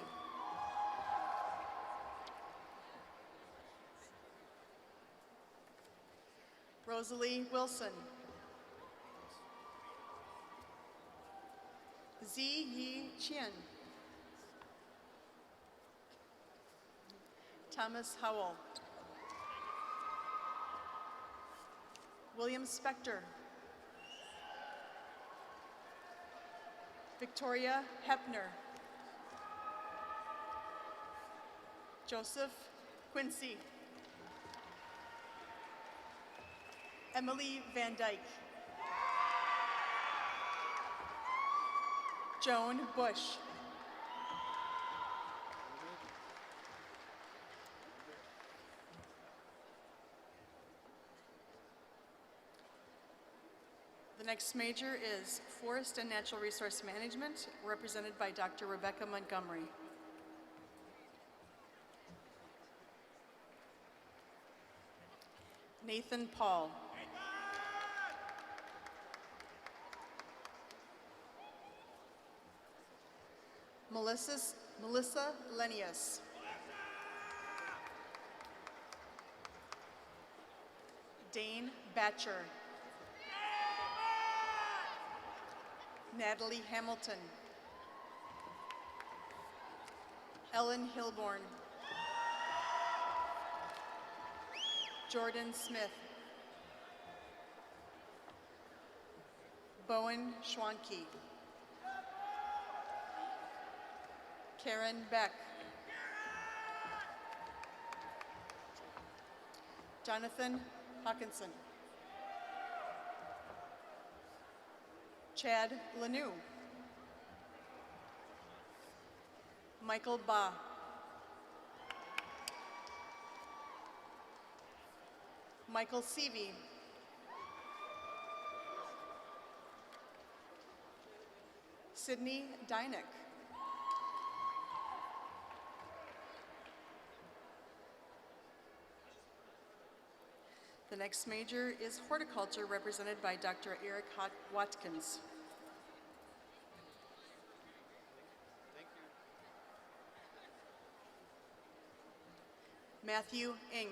Rosalie Wilson. Zi Yi Qian. Thomas Howell. William Spector. Victoria Hepner. Joseph Quincy. Emily Van Dyke. Joan Bush. The next major is Forest and Natural Resource Management, represented by Dr. Rebecca Montgomery. Nathan Paul. Melissa Lenius. Dane Batcher. Natalie Hamilton. Ellen Hilborn. Jordan Smith. Bowen Schwanke. Karen Beck. Jonathan Hawkinson. Chad Lanou. Michael Ba. Michael Seavey. Sydney Dynick. The next major is Horticulture, represented by Dr. Eric Watkins. Matthew Ng.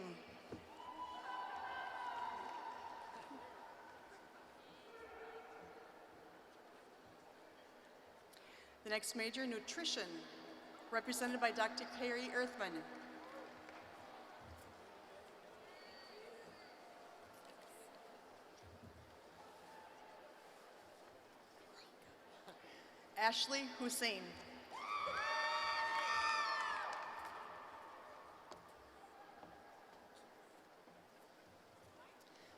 The next major, Nutrition, represented by Dr. Carrie Earthman. Ashley Hussein.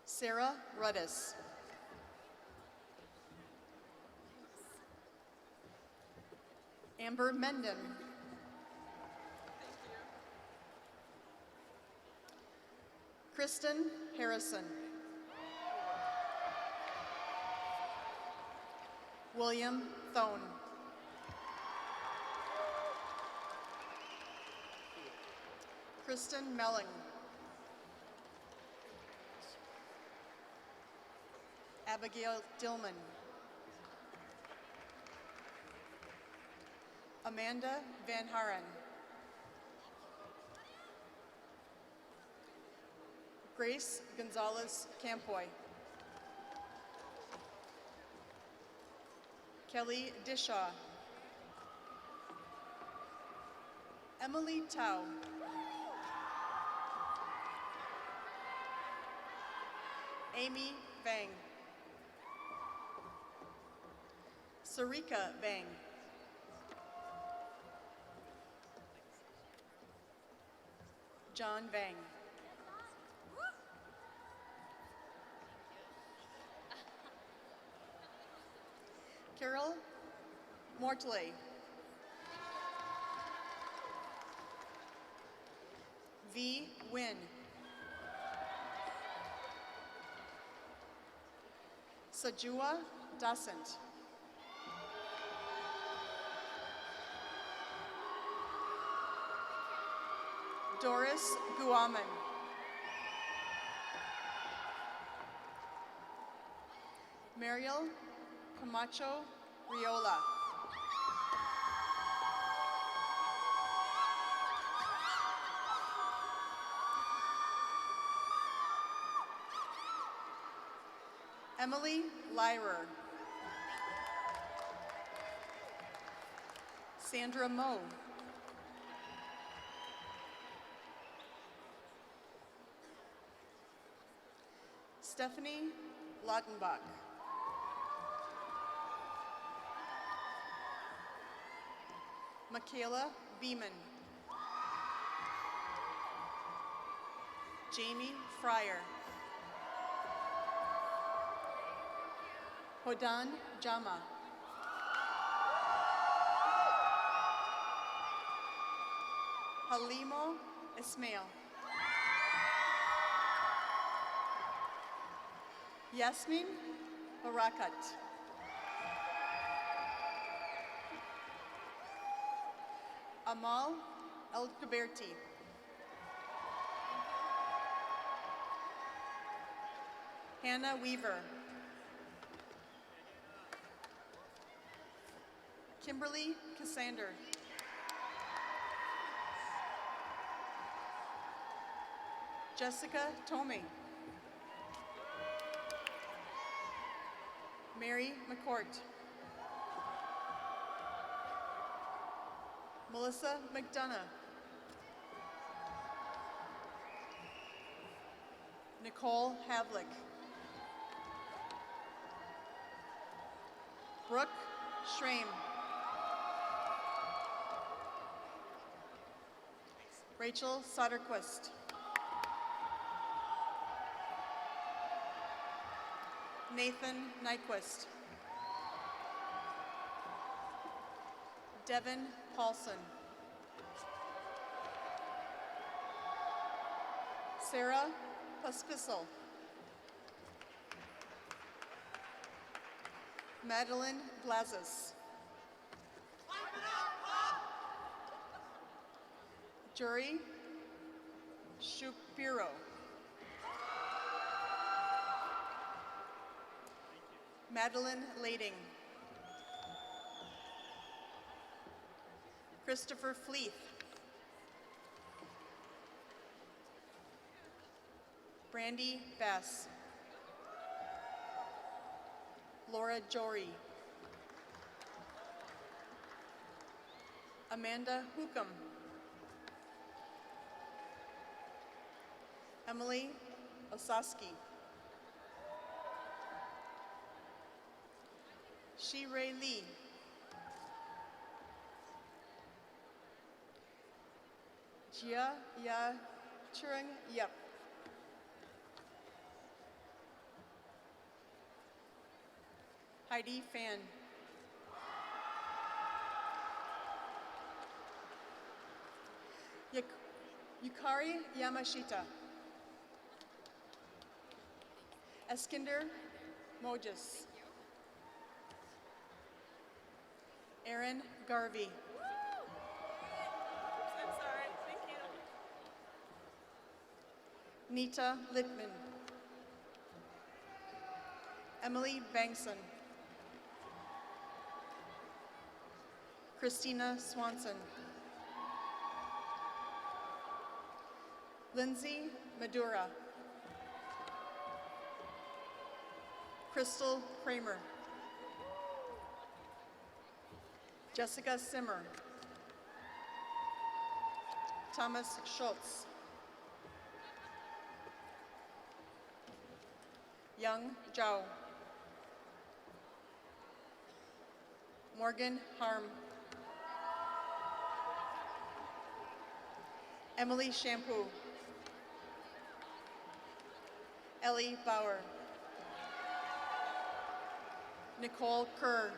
Sarah Ruddis. Amber Menden. Kristen Harrison. William Thone. Kristen Melling. Abigail Dillman. Amanda Van Haren. Grace Gonzalez Campoy. Kelly Dishaw. Emily Tao. Amy Vang. Sarika Vang. John Vang. Carol Mortley. V. Wynn. Sajua Dasant. Doris Guaman. Mariel Camacho Riola. Emily Lyrer. Sandra Moe. Stephanie Lautenbach. Michaela Beeman. Jamie Fryer. Hodan Jama. Halimo Ismail. Yasmin Barakat. Amal El-Kuberti. Hannah Weaver. Kimberly Cassander. Jessica Tomei. Mary McCourt. Melissa McDonough. Nicole Havlick. Brooke Schramm. Rachel Soderquist. Nathan Nyquist. Devin Paulson. Sarah Pospisil. Madeline Glazis. Jury Shapiro. Madeline Lading. Christopher Fleeth. Brandy Bass. Laura Jory. Amanda Hookham. Emily Osaski. Shi-Ray Lee. Jia Ya Churung Yep. Heidi Fan. Yukari Yamashita. Eskinder Mojis. Aaron Garvey. I'm sorry. Thank you. Nita Littman. Emily Bangson. Christina Swanson. Lindsay Madura. Crystal Kramer. Jessica Simmer. Thomas Schultz. Young Zhao. Morgan Harm. Emily Shampoo. Ellie Bauer. Nicole Kerr.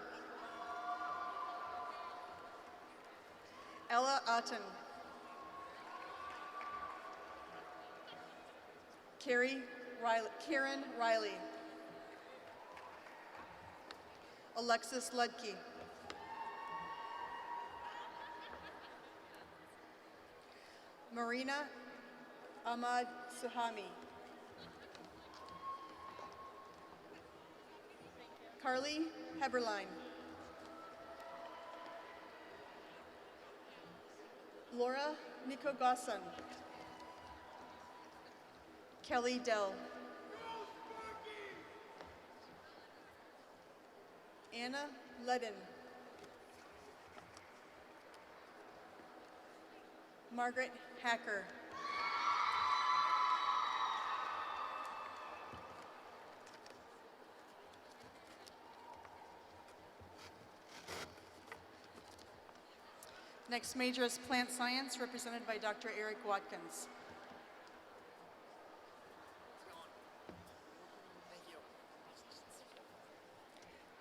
Ella Otten. Karen Riley. Alexis Ludke. Marina Ahmad Suhami. Carly Heberlein. Laura Nikogasan. Kelly Dell. Anna Ledden. Margaret Hacker. Next major is plant science, represented by Dr. Eric Watkins.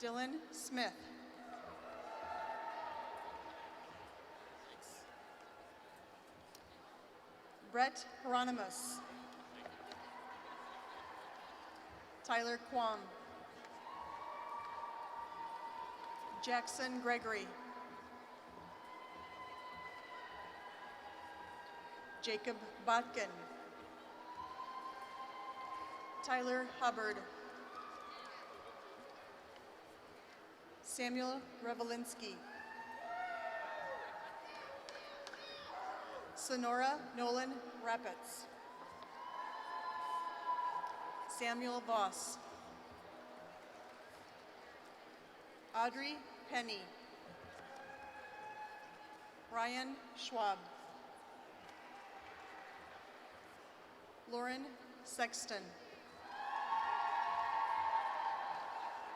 Dylan Smith. Brett Hieronymus. Tyler Quam. Jackson Gregory. Jacob Botkin. Tyler Hubbard. Samuel Revelinsky. Sonora Nolan Rappitz. Samuel Voss. Audrey Penny. Ryan Schwab. Lauren Sexton.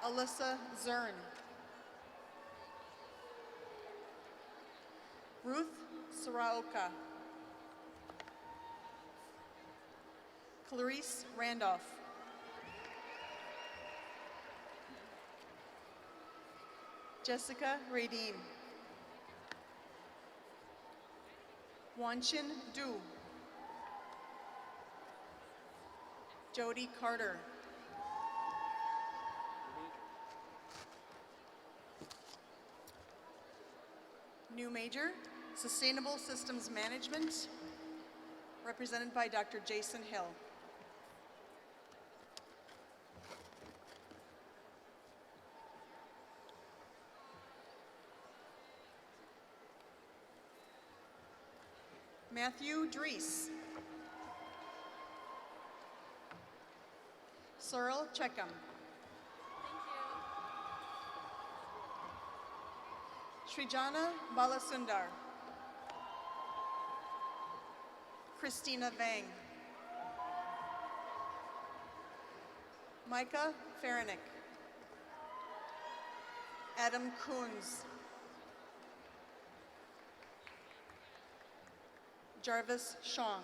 Alyssa Zern. Ruth Saraoka. Clarice Randolph. Jessica Radine. Wanchin Du. Jody Carter. New major, Sustainable Systems Management, represented by Dr. Jason Hill. Matthew Drees. Sorrel Checkham. Srijana Balasundar. Christina Vang. Micah Faranick. Adam Coons. Jarvis Shong.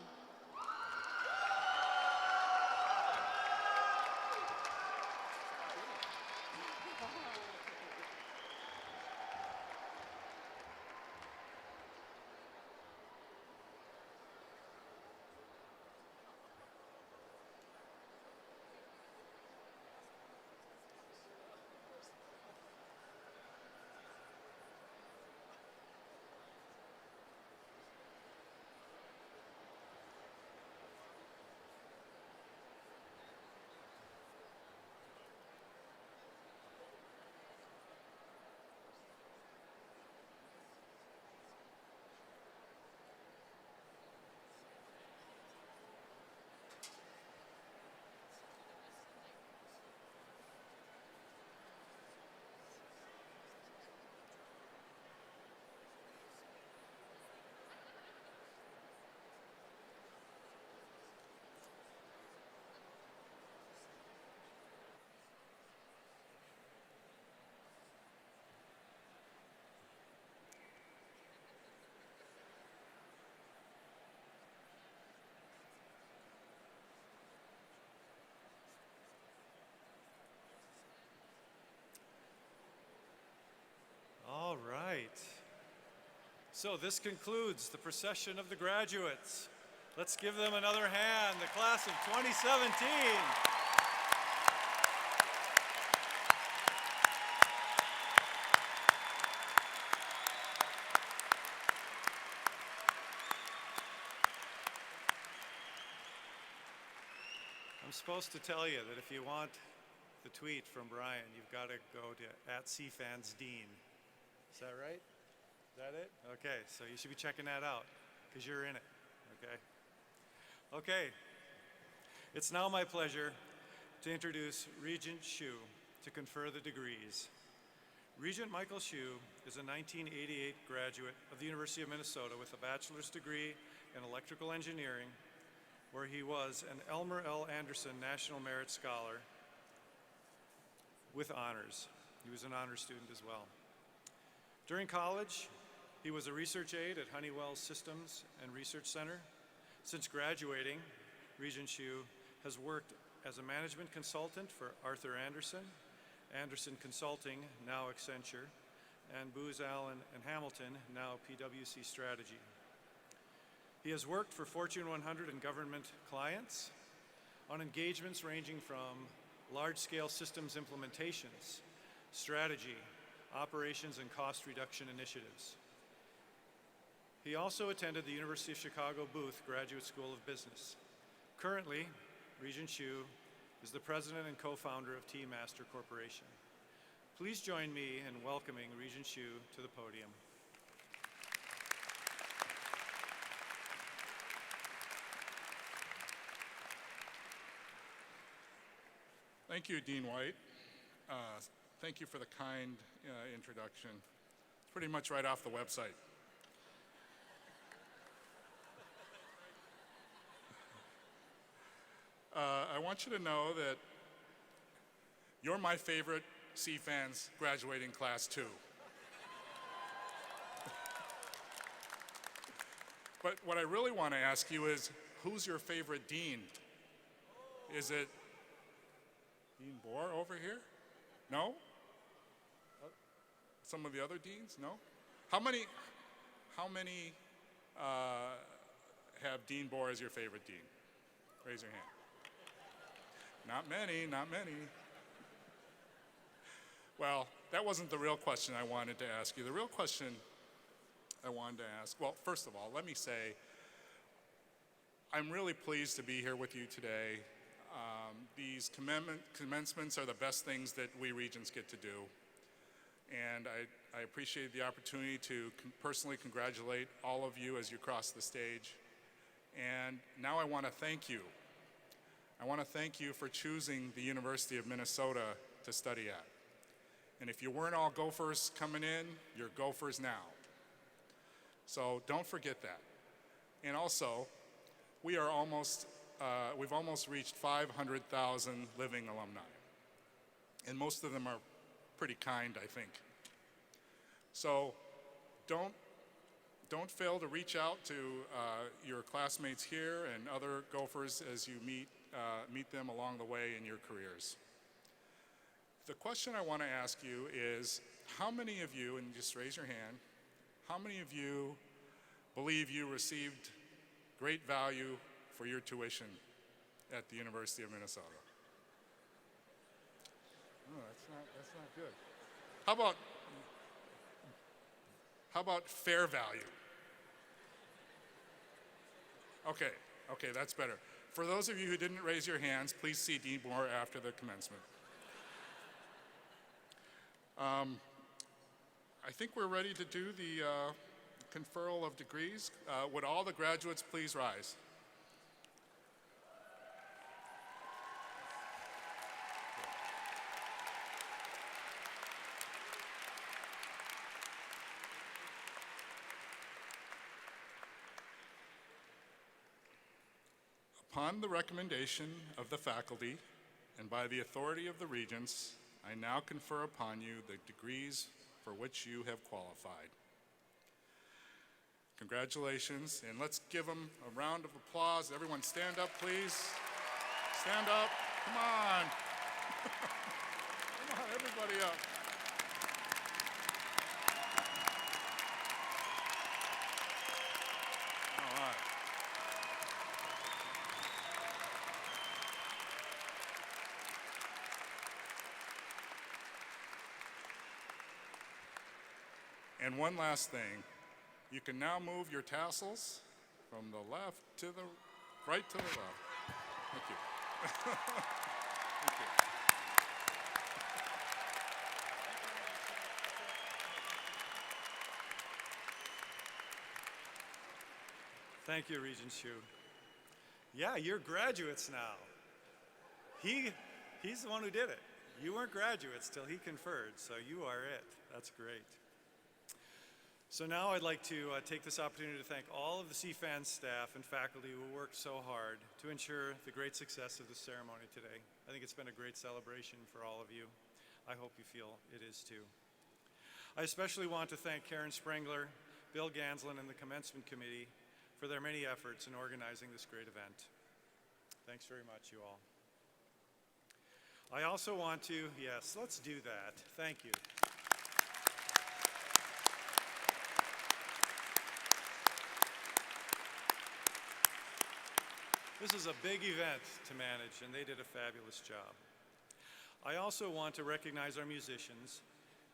All right. So this concludes the procession of the graduates. Let's give them another hand, the class of 2017. I'm supposed to tell you that if you want the tweet from Brian, you've got to go to @CFANSDean. Is that right? Is that it? Okay, so you should be checking that out because you're in it, okay? Okay, it's now my pleasure to introduce Regent Hsu to confer the degrees. Regent Michael Hsu is a 1988 graduate of the University of Minnesota with a bachelor's degree in electrical engineering, where he was an Elmer L. Anderson National Merit Scholar with honors. He was an honor student as well. During college, he was a research aide at Honeywell Systems and Research Center. Since graduating, Regent Hsu has worked as a management consultant for Arthur Andersen, Andersen Consulting, now Accenture, and Booz Allen and Hamilton, now PwC Strategy. He has worked for Fortune 100 and government clients on engagements ranging from large-scale systems implementations, strategy, operations, and cost reduction initiatives. He also attended the University of Chicago Booth Graduate School of Business. Currently, Regent Hsu is the president and co-founder of T-Master Corporation. Please join me in welcoming Regent Hsu to the podium. Thank you, Dean White. Thank you for the kind introduction. It's pretty much right off the website. I want you to know that you're my favorite CFANS graduating class too. But what I really want to ask you is, who's your favorite dean? Is it Dean Bohr over here? No? Some of the other deans? No? How many have Dean Bohr as your favorite dean? Raise your hand. Not many, not many. Well, that wasn't the real question I wanted to ask you. The real question I wanted to ask, well, first of all, let me say, I'm really pleased to be here with you today. These commencements are the best things that we Regents get to do. And I appreciate the opportunity to personally congratulate all of you as you cross the stage. And now I want to thank you. I want to thank you for choosing the University of Minnesota to study at. And if you weren't all Gophers coming in, you're Gophers now. So don't forget that. And also, we've almost reached 500,000 living alumni. And most of them are pretty kind, I think. So don't Don't fail to reach out to your classmates here and other Gophers as you meet them along the way in your careers. The question I want to ask you is, how many of you, and just raise your hand, how many of you believe you received great value for your tuition at the University of Minnesota? Oh, that's not good. How about fair value? Okay, that's better. For those of you who didn't raise your hands, please see Dean Moore after the commencement. I think we're ready to do the conferral of degrees. Would all the graduates please rise? Upon the recommendation of the faculty and by the authority of the regents, I now confer upon you the degrees for which you have qualified. Congratulations, and let's give them a round of applause. Everyone stand up, please. Stand up, come on. Come on, everybody up. All right. And one last thing, you can now move your tassels from the left to the right to the left. Thank you. Thank you. Thank you, Regent Hsu. Yeah, you're graduates now. He's the one who did it. You weren't graduates till he conferred, so you are it. That's great. So now I'd like to take this opportunity to thank all of the CFANS staff and faculty who worked so hard to ensure the great success of the ceremony today. I think it's been a great celebration for all of you. I hope you feel it is too. I especially want to thank Karen Sprengler, Bill Ganslin, and the Commencement Committee for their many efforts in organizing this great event. Thanks very much, you all. I also want to, yes, let's do that. Thank you. This is a big event to manage, and they did a fabulous job. I also want to recognize our musicians,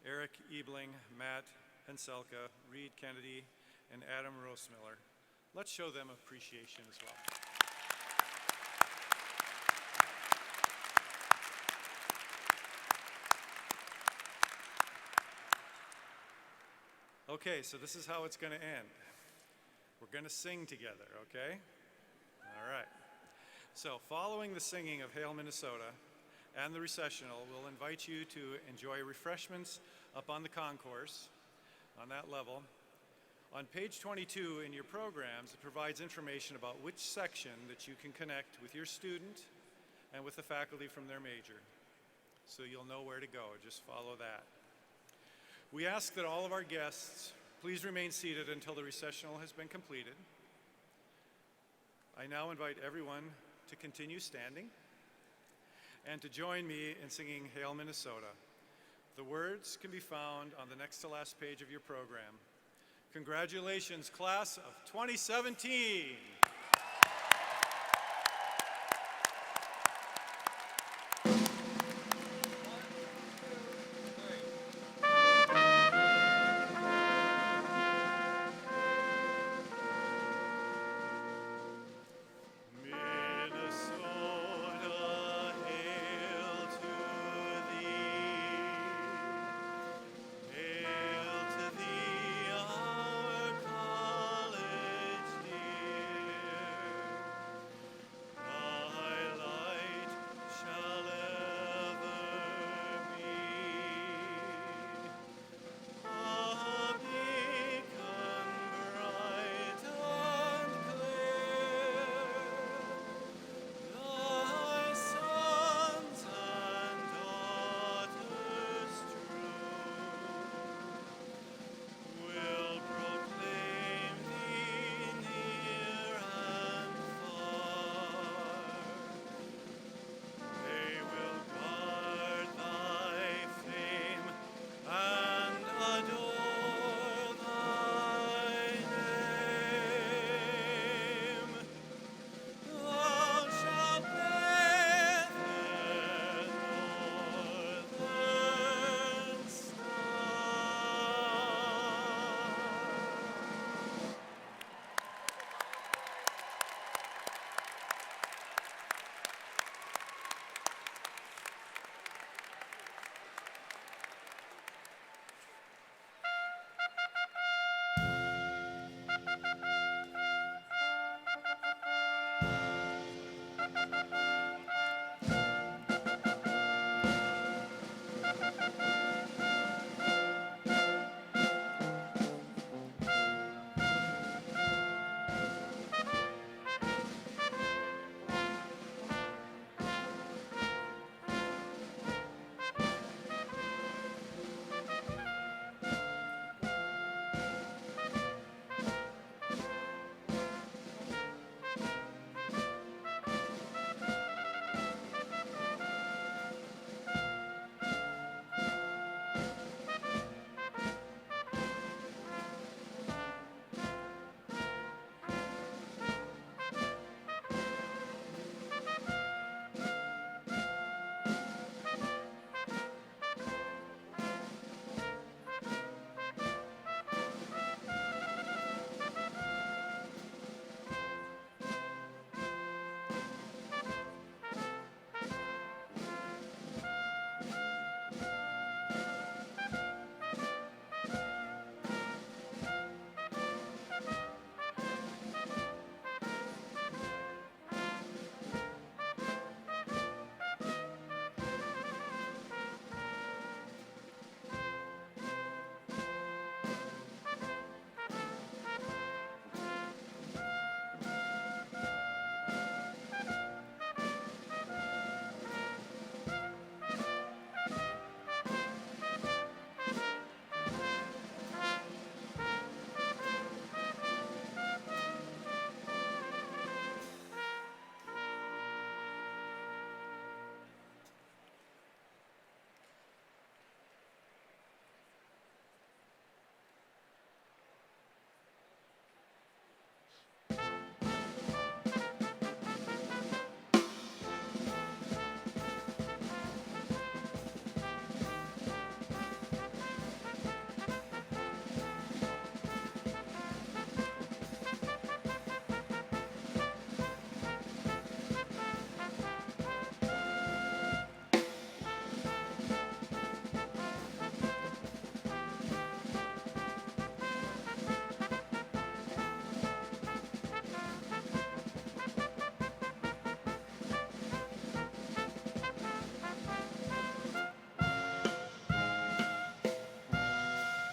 Eric Ebling, Matt Henselka, Reed Kennedy, and Adam Rosemiller. Let's show them appreciation as well. Okay, so this is how it's going to end. We're going to sing together, okay? All right. So following the singing of Hail Minnesota and the recessional, we'll invite you to enjoy refreshments up on the concourse, on that level. On page 22 in your programs, it provides information about which section that you can connect with your student and with the faculty from their major. So you'll know where to go. Just follow that. We ask that all of our guests please remain seated until the recessional has been completed. I now invite everyone to continue standing and to join me in singing Hail Minnesota. The words can be found on the next to last page of your program. Congratulations, class of 2017.